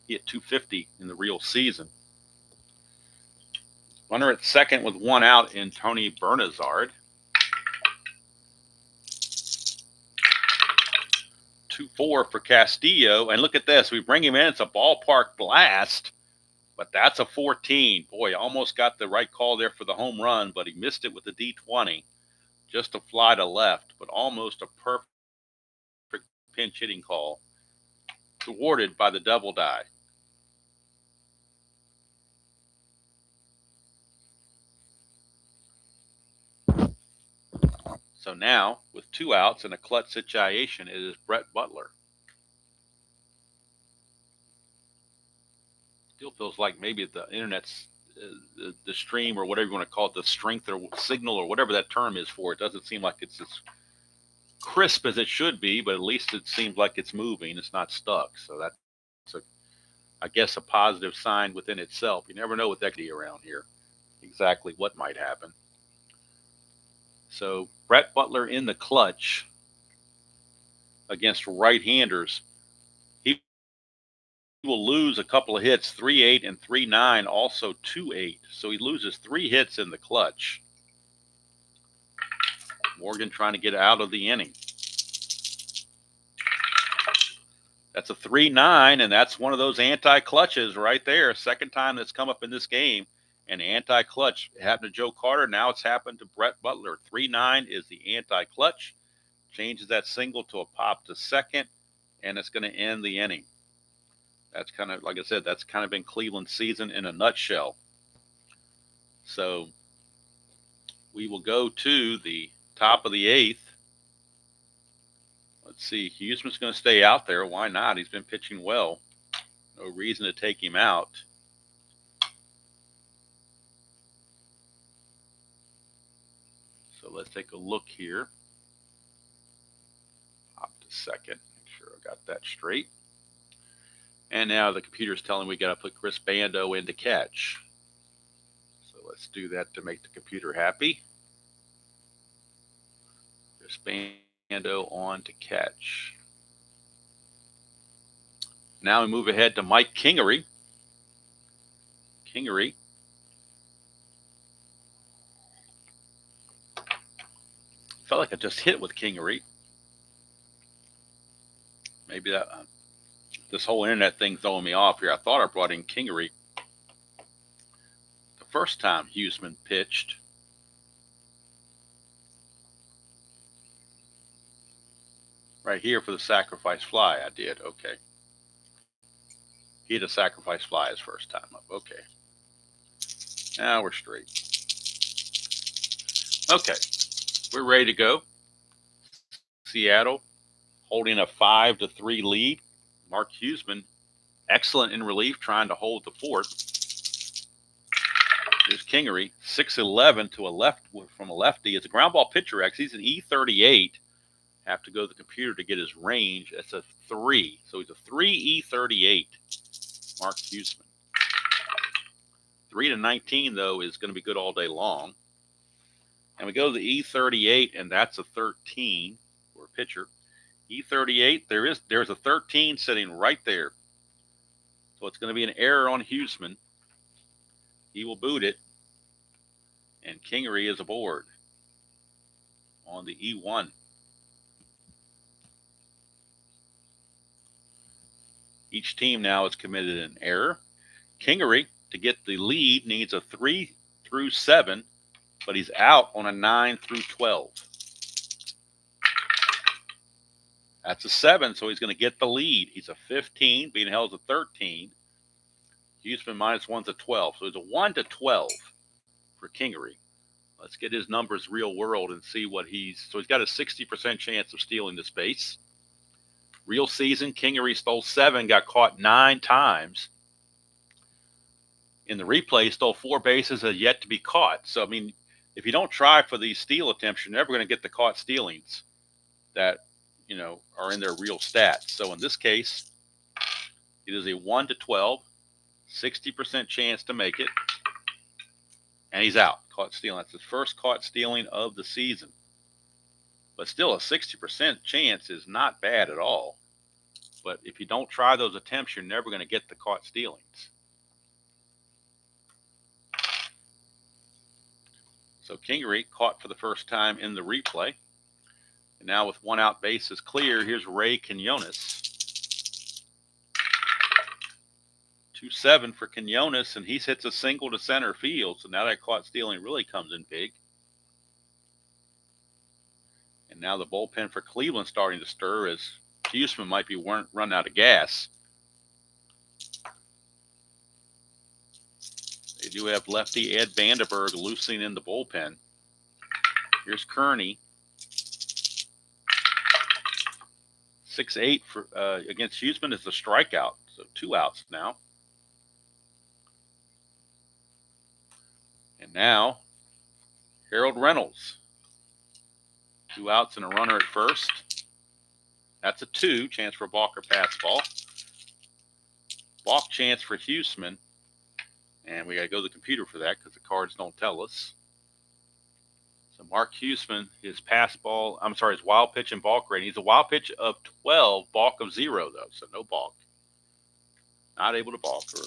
He hit 250 in the real season. Runner at second with 1 out in Tony Bernazard. 2-4 for Castillo. And look at this. We bring him in. It's a ballpark blast, but that's a 14. Boy, almost got the right call there for the home run, but he missed it with the D20. Just a fly to left, but almost a perfect pinch hitting call. Thwarted by the double die. So now, with 2 outs in a clutch situation, it is Brett Butler. Still feels like maybe the internet's, the stream or whatever you want to call it, the strength or signal or whatever that term is for it, doesn't seem like it's as crisp as it should be, but at least it seems like it's moving. It's not stuck. So that's, I guess, a positive sign within itself. You never know with equity around here exactly what might happen. So Brett Butler in the clutch against right-handers. He will lose a couple of hits, 3-8 and 3-9, also 2-8. So he loses 3 hits in the clutch. Morgan trying to get out of the inning. That's a 3-9, and that's one of those anti-clutches right there. Second time that's come up in this game. An anti-clutch. It happened to Joe Carter. Now it's happened to Brett Butler. 3-9 is the anti-clutch. Changes that single to a pop to second, and it's going to end the inning. That's kind of, like I said, that's kind of been Cleveland's season in a nutshell. So we will go to the top of the 8th. Let's see. Huseman's going to stay out there. Why not? He's been pitching well. No reason to take him out. So let's take a look here. Pop to second. Make sure I got that straight. And now the computer's telling me we got to put Chris Bando in to catch. So let's do that to make the computer happy. Chris Bando on to catch. Now we move ahead to Mike Kingery. Kingery. Felt like I just hit with Kingery. Maybe that this whole internet thing throwing me off here. I thought I brought in Kingery the first time Huseman pitched. Right here for the sacrifice fly, I did. Okay. He had a sacrifice fly his first time up. Okay. Now we're straight. Okay. We're ready to go. Seattle holding a 5-3 lead. Mark Huseman, excellent in relief, trying to hold the fort. Here's Kingery, 6'11" to a left from a lefty. It's a ground ball pitcher, actually. He's an E38. Have to go to the computer to get his range. It's a 3. So he's a 3 E38. Mark Huseman. 3-19, though, is going to be good all day long. And we go to the E38, and that's a 13 for a pitcher. E38, there's a 13 sitting right there. So it's going to be an error on Huseman. He will boot it. And Kingery is aboard on the E1. Each team now has committed an error. Kingery, to get the lead, needs a 3-7, but he's out on a 9-12. That's a 7, so he's going to get the lead. He's a 15, being held as a 13. Huseman -1's a 12, so it's a 1-12 for Kingery. Let's get his numbers real world and see what so he's got a 60% chance of stealing this base. Real season, Kingery stole 7, got caught 9 times. In the replay, he stole 4 bases, has yet to be caught. So, I mean, if you don't try for these steal attempts, you're never going to get the caught stealings that, are in their real stats. So in this case, it is a 1-12, 60% chance to make it. And he's out, caught stealing. That's his first caught stealing of the season. But still, a 60% chance is not bad at all. But if you don't try those attempts, you're never going to get the caught stealings. So Kingery caught for the first time in the replay. And now with 1 out, bases clear, here's Ray Quinones. 2-7 for Quinones, and he hits a single to center field. So now that caught stealing really comes in big. And now the bullpen for Cleveland starting to stir as Huseman might be run out of gas. They do have lefty Ed Vandenberg loosening in the bullpen. Here's Kearney. 6-8 for against Huseman is the strikeout. So 2 outs now. And now Harold Reynolds. 2 outs and a runner at first. That's a 2. Chance for a balk or pass ball. Balk chance for Huseman. And we got to go to the computer for that because the cards don't tell us. So Mark Huseman, his wild pitch and balk rating. He's a wild pitch of 12, balk of 0, though. So no balk. Not able to balk or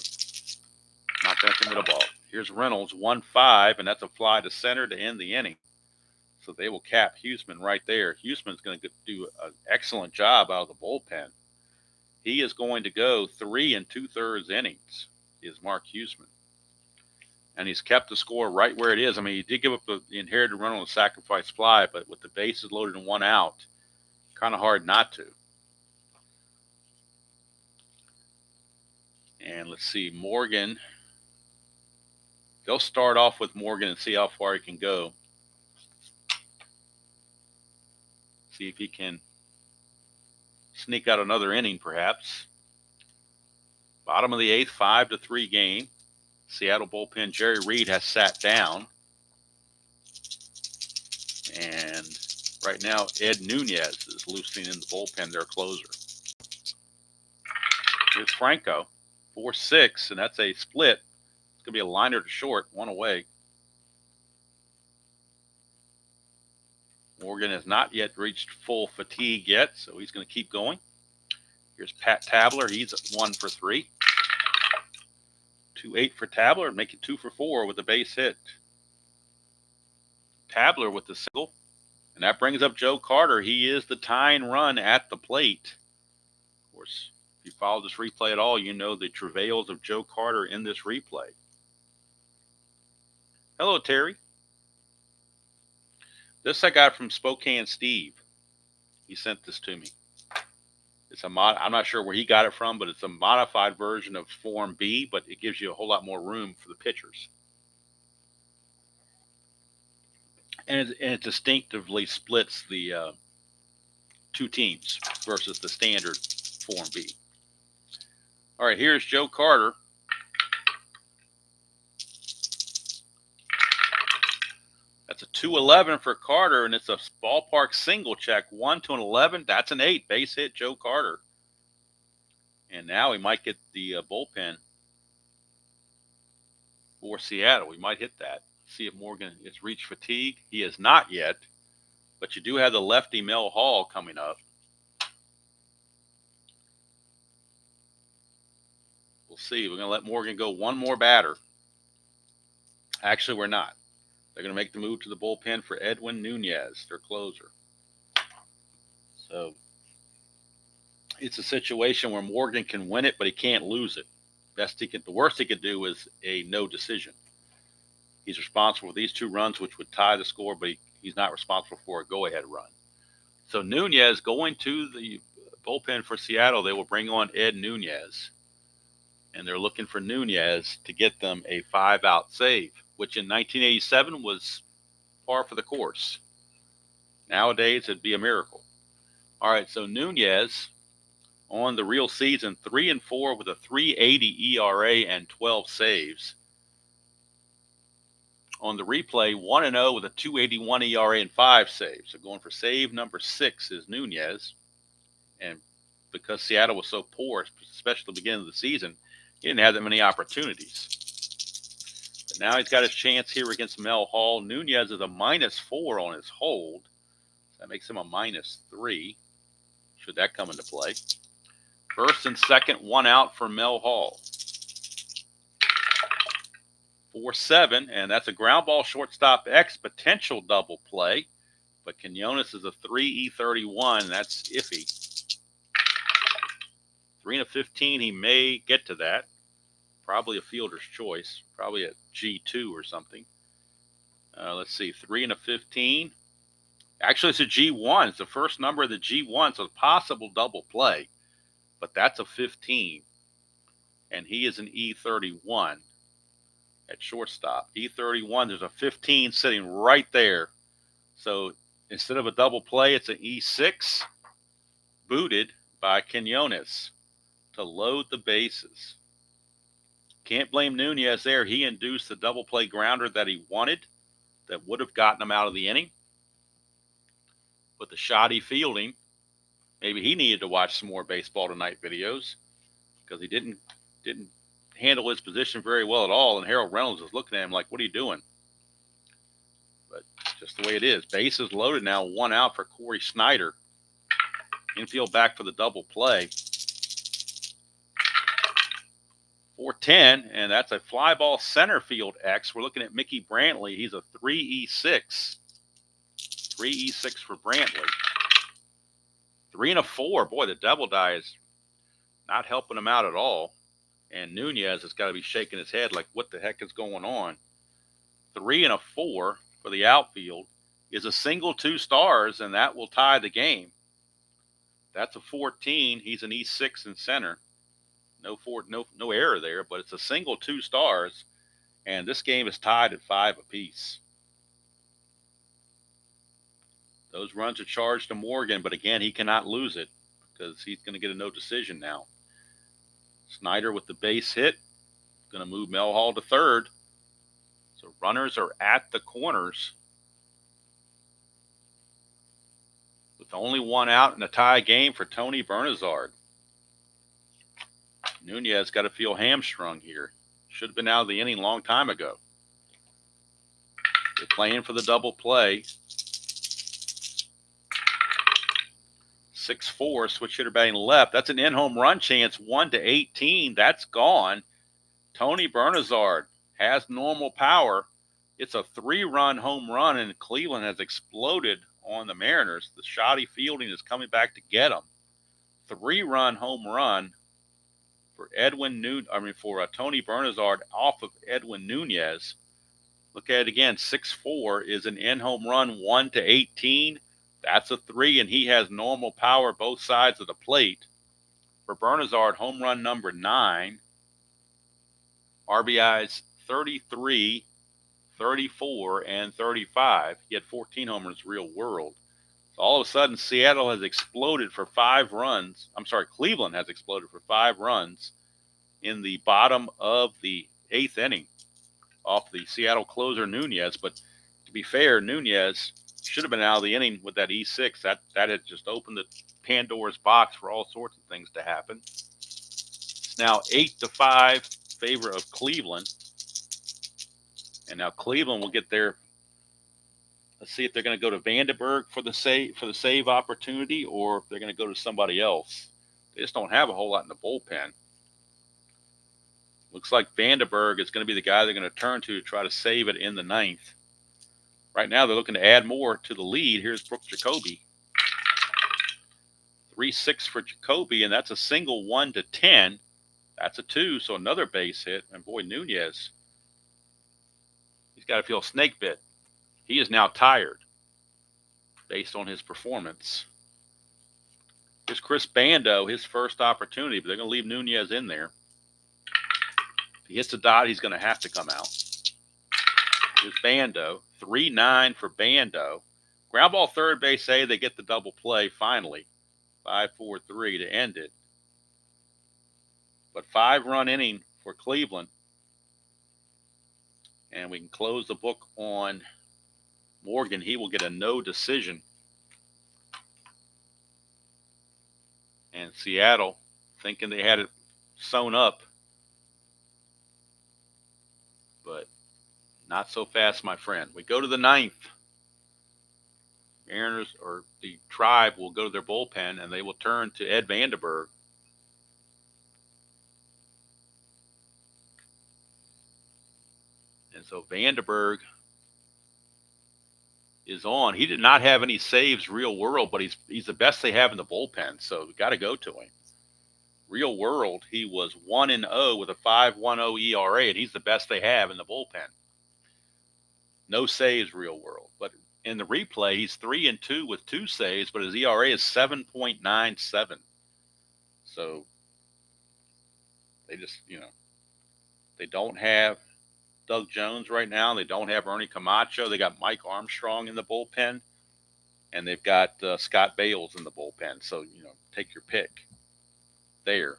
not going to commit a balk. Here's Reynolds, 1-5, and that's a fly to center to end the inning. So they will cap Huseman right there. Huseman's going to do an excellent job out of the bullpen. He is going to go 3 2/3 innings, is Mark Huseman. And he's kept the score right where it is. I mean, he did give up the inherited run on the sacrifice fly, but with the bases loaded and 1 out, kind of hard not to. And let's see, Morgan. They'll start off with Morgan and see how far he can go. See if he can sneak out another inning, perhaps. Bottom of the 8th, 5-3 game. Seattle bullpen Jerry Reed has sat down. And right now, Ed Nunez is loosening in the bullpen, their closer. Here's Franco, 4-6, and that's a split. It's going to be a liner to short, one away. Morgan has not yet reached full fatigue yet, so he's going to keep going. Here's Pat Tabler. He's 1 for 3. 2-8 for Tabler, making 2 for 4 with a base hit. Tabler with the single, and that brings up Joe Carter. He is the tying run at the plate. Of course, if you follow this replay at all, you know the travails of Joe Carter in this replay. Hello, Terry. This I got from Spokane Steve. He sent this to me. It's I'm not sure where he got it from, but it's a modified version of Form B, but it gives you a whole lot more room for the pitchers. And it distinctively splits the two teams versus the standard Form B. All right, here's Joe Carter. That's a 2-11 for Carter, and it's a ballpark single check. 1 to an 11. That's an 8. Base hit, Joe Carter. And now he might get the bullpen for Seattle. We might hit that. See if Morgan has reached fatigue. He has not yet, but you do have the lefty Mel Hall coming up. We'll see. We're going to let Morgan go one more batter. Actually, we're not. They're going to make the move to the bullpen for Edwin Nunez, their closer. So it's a situation where Morgan can win it, but he can't lose it. The worst he could do is a no decision. He's responsible for these 2 runs, which would tie the score, but he's not responsible for a go-ahead run. So Nunez going to the bullpen for Seattle. They will bring on Ed Nunez, and they're looking for Nunez to get them a 5-out save, which in 1987 was par for the course. Nowadays, it'd be a miracle. All right, so Nunez on the real season, 3-4 with a 3.80 ERA and 12 saves. On the replay, 1-0 with a 2.81 ERA and 5 saves. So going for save number 6 is Nunez. And because Seattle was so poor, especially at the beginning of the season, he didn't have that many opportunities. But now he's got his chance here against Mel Hall. Nunez is a -4 on his hold. That makes him a -3. Should that come into play? First and second, 1 out for Mel Hall. 4-7, and that's a ground ball shortstop X potential double play. But Quinones is a 3E31. That's iffy. 3-15, he may get to that. Probably a fielder's choice. Probably a G2 or something. Let's see, 3-15. Actually, it's a G1. It's the first number of the G1, so it's a possible double play. But that's a 15. And he is an E31 at shortstop. E31, there's a 15 sitting right there. So instead of a double play, it's an E6 booted by Quinones to load the bases. Can't blame Nunez there. He induced the double play grounder that he wanted that would have gotten him out of the inning. With the shoddy fielding, maybe he needed to watch some more Baseball Tonight videos because he didn't handle his position very well at all. And Harold Reynolds is looking at him like, what are you doing? But just the way it is. Bases loaded now, 1 out for Corey Snyder. Infield back for the double play. 4-10, and that's a fly ball center field X. We're looking at Mickey Brantley. He's a 3E6. 3E6 for Brantley. 3-4. Boy, the double die is not helping him out at all. And Nunez has got to be shaking his head like, what the heck is going on? 3-4 for the outfield is a single 2 stars, and that will tie the game. That's a 14. He's an E6 in center. No error there, but it's a single 2 stars, and this game is tied at 5 apiece. Those runs are charged to Morgan, but again, he cannot lose it because he's going to get a no decision now. Snyder with the base hit. Going to move Mel Hall to third. So runners are at the corners with only one out in a tie game for Tony Bernazard. Nunez got to feel hamstrung here. Should have been out of the inning a long time ago. They're playing for the double play. 6-4, switch hitter batting left. That's an in-home run chance, 1-18. That's gone. Tony Bernazard has normal power. It's a 3-run home run, and Cleveland has exploded on the Mariners. The shoddy fielding is coming back to get them. 3-run home run for Tony Bernazard off of Edwin Nunez. Look at it again. 6-4 is an in-home run, 1-18. That's a 3, and he has normal power both sides of the plate. For Bernazard, home run number 9. RBIs 33, 34, and 35. He had 14 homers real world. So all of a sudden, Seattle has exploded for 5 runs. Cleveland has exploded for 5 runs in the bottom of the 8th inning off the Seattle closer Nunez. But to be fair, Nunez should have been out of the inning with that E6. That had just opened the Pandora's box for all sorts of things to happen. It's now 8-5 favor of Cleveland. And now Cleveland will get their, let's see if they're going to go to Vandenberg for the save opportunity, or if they're going to go to somebody else. They just don't have a whole lot in the bullpen. Looks like Vandenberg is going to be the guy they're going to turn to try to save it in the 9th. Right now, they're looking to add more to the lead. Here's Brooks Jacoby. 3-6 for Jacoby, and that's a single 1-10. That's a 2, so another base hit. And boy, Nunez, he's got to feel snake bit. He is now tired based on his performance. Here's Chris Bando, his first opportunity, but they're going to leave Nunez in there. If he hits the dot, he's going to have to come out. Here's Bando. 3-9 for Bando. Ground ball third base A. They get the double play finally. 5-4-3 to end it. But 5-run inning for Cleveland. And we can close the book on Morgan. He will get a no decision. And Seattle, thinking they had it sewn up. But not so fast, my friend. We go to the 9th. Mariners, or the Tribe, will go to their bullpen, and they will turn to Ed Vandenberg. And so Vandenberg is on. He did not have any saves real world, but he's the best they have in the bullpen, so we got to go to him. Real world, he was 1-0 with a 5.10 ERA, and he's the best they have in the bullpen. No saves real world. But in the replay, he's 3-2 with 2 saves, but his ERA is 7.97. So they just, they don't have Doug Jones right now. They don't have Ernie Camacho. They got Mike Armstrong in the bullpen, and they've got Scott Bales in the bullpen. So, take your pick there.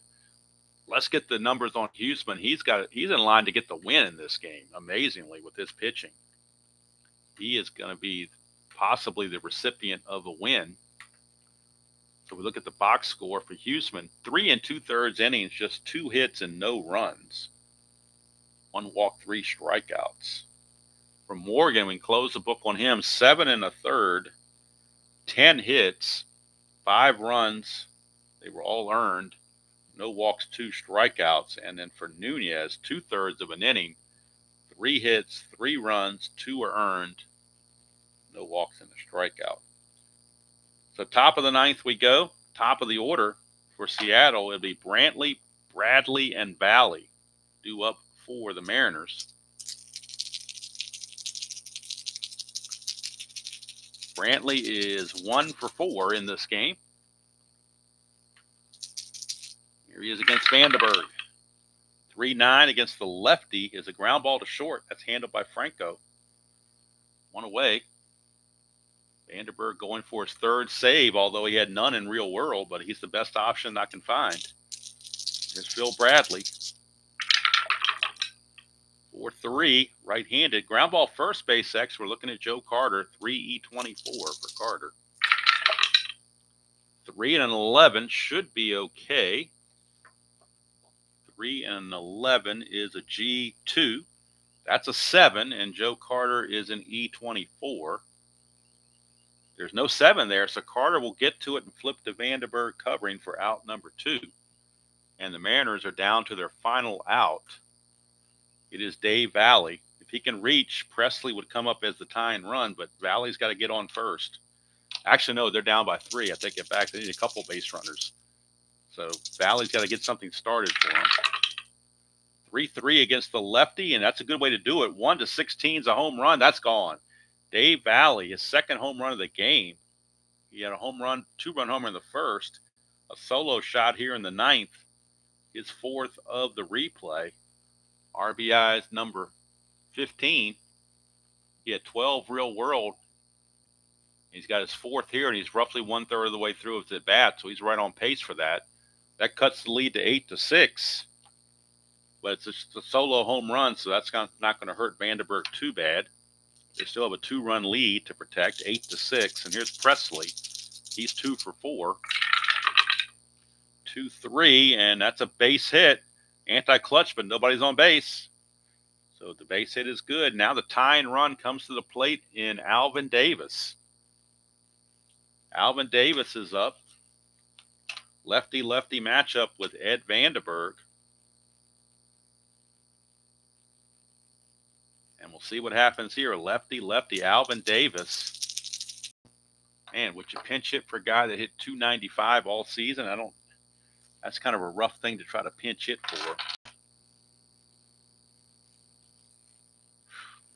Let's get the numbers on Huseman. He's in line to get the win in this game, amazingly, with his pitching. He is going to be possibly the recipient of a win. So we look at the box score for Huseman. 3 2/3 innings, just 2 hits and no runs. 1 walk, 3 strikeouts. For Morgan, we can close the book on him. 7 1/3, 10 hits, 5 runs. They were all earned. No walks, 2 strikeouts. And then for Nunez, 2/3 of an inning, 3 hits, 3 runs, 2 were earned. No walks and a strikeout. So top of the 9th we go. Top of the order for Seattle, it'll be Brantley, Bradley, and Valley due up for the Mariners. Brantley is 1 for 4 in this game. Here he is against Vandenberg. 3-9 against the lefty is a ground ball to short. That's handled by Franco. 1 away. Vanderberg going for his third save, although he had none in real world, but he's the best option I can find. Here's Phil Bradley. 4-3, right-handed. Ground ball first base X. We're looking at Joe Carter, 3E24 for Carter. 3 and an 11 should be okay. 3 and an 11 is a G2. That's a 7, and Joe Carter is an E24. There's no 7 there, so Carter will get to it and flip to Vanderberg covering for out number 2. And the Mariners are down to their final out. It is Dave Valley. If he can reach, Presley would come up as the tying run, but Valley's got to get on first. Actually, no, they're down by 3. I take it back. They need a couple base runners. So Valley's got to get something started for him. 3-3 against the lefty, and that's a good way to do it. 1-16 is a home run. That's gone. Dave Valley, his second home run of the game. He had a home run, 2-run homer in the first, a solo shot here in the 9th, his 4th of the replay. RBI's number 15. He had 12 real world. He's got his 4th here, and he's roughly 1/3 of the way through his at bat, so he's right on pace for that. That cuts the lead to 8-6. But it's a solo home run, so that's not going to hurt Vanderberg too bad. They still have a 2-run lead to protect, 8-6. And here's Presley. He's 2 for 4. 2-3, and that's a base hit. Anti-clutch, but nobody's on base. So the base hit is good. Now the tying run comes to the plate in Alvin Davis. Alvin Davis is up. Lefty-lefty matchup with Ed Vanderberg. And we'll see what happens here. Lefty-lefty Alvin Davis. Man, would you pinch hit for a guy that hit .295 all season? That's kind of a rough thing to try to pinch hit for.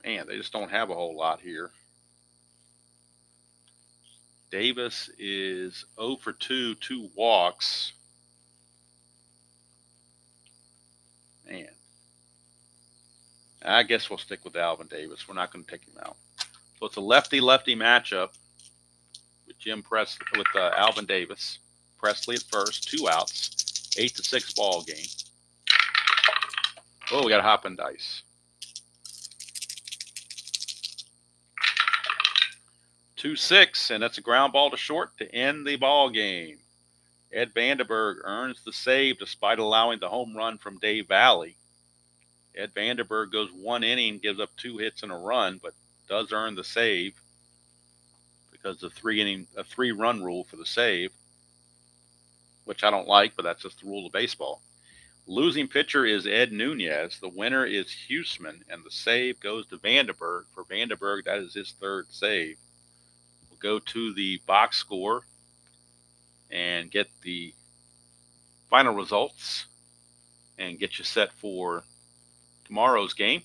Man, they just don't have a whole lot here. Davis is 0 for 2, 2 walks. Man. I guess we'll stick with Alvin Davis. We're not going to take him out. So it's a lefty-lefty matchup with Alvin Davis. Presley at first, 2 outs, 8-6 ball game. Oh, we got a hop and dice. 2-6, and that's a ground ball to short to end the ball game. Ed Vanderberg earns the save despite allowing the home run from Dave Valley. Ed Vanderberg goes 1 inning, gives up 2 hits and a run, but does earn the save because the 3-run rule for the save, which I don't like, but that's just the rule of baseball. Losing pitcher is Ed Nunez. The winner is Huseman, and the save goes to Vanderberg. For Vanderberg, that is his 3rd save. We'll go to the box score and get the final results and get you set for tomorrow's game.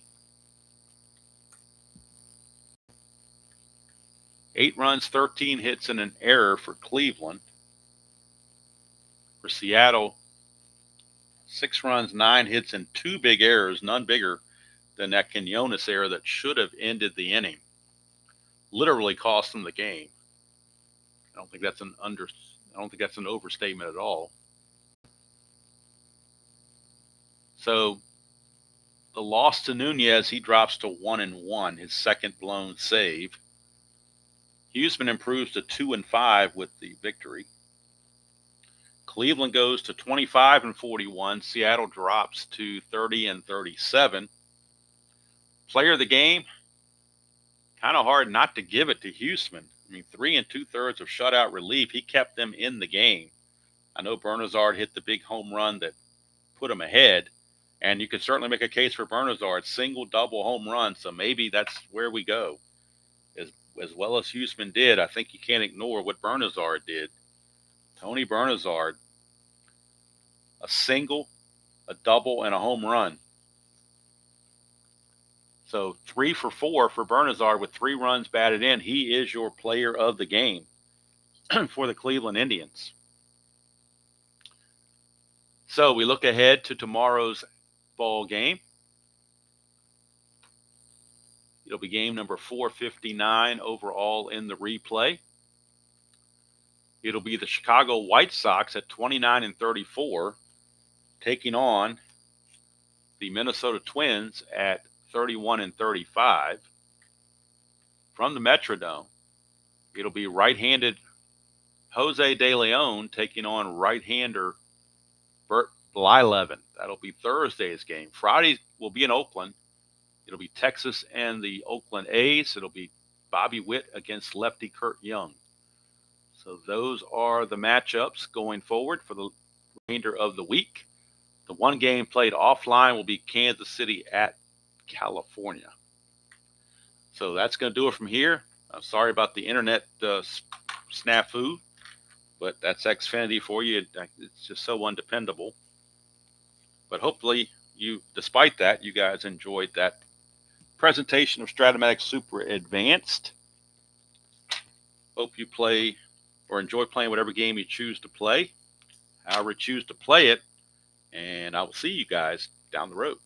8 runs, 13 hits, and an error for Cleveland. For Seattle, 6 runs, 9 hits, and 2 big errors, none bigger than that Quinones error that should have ended the inning. Literally cost them the game. I don't think that's an overstatement at all. So the loss to Nunez, he drops to 1-1, his 2nd blown save. Huseman improves to 2-5 with the victory. Cleveland goes to 25-41. Seattle drops to 30-37. Player of the game, kind of hard not to give it to Huseman. I mean, 3 2/3 of shutout relief. He kept them in the game. I know Bernazard hit the big home run that put him ahead, and you could certainly make a case for Bernazard, single, double home run, so maybe that's where we go. As well as Huseman did, I think you can't ignore what Bernazard did. Tony Bernazard, a single, a double, and a home run. So 3 for 4 for Bernazard with 3 runs batted in. He is your player of the game for the Cleveland Indians. So we look ahead to tomorrow's ball game. It'll be game number 459 overall in the replay. It'll be the Chicago White Sox at 29-34 taking on the Minnesota Twins at 31-35. From the Metrodome, it'll be right-handed Jose De Leon taking on right-hander Bert Blyleven. That'll be Thursday's game. Friday will be in Oakland. It'll be Texas and the Oakland A's. It'll be Bobby Witt against lefty Kurt Young. So those are the matchups going forward for the remainder of the week. The one game played offline will be Kansas City at California. So that's going to do it from here. I'm sorry about the internet snafu, but that's Xfinity for you. It's just so undependable. But hopefully despite that, you guys enjoyed that presentation of Strat-O-Matic Super Advanced. Hope you play or enjoy playing whatever game you choose to play, however you choose to play it, and I will see you guys down the road.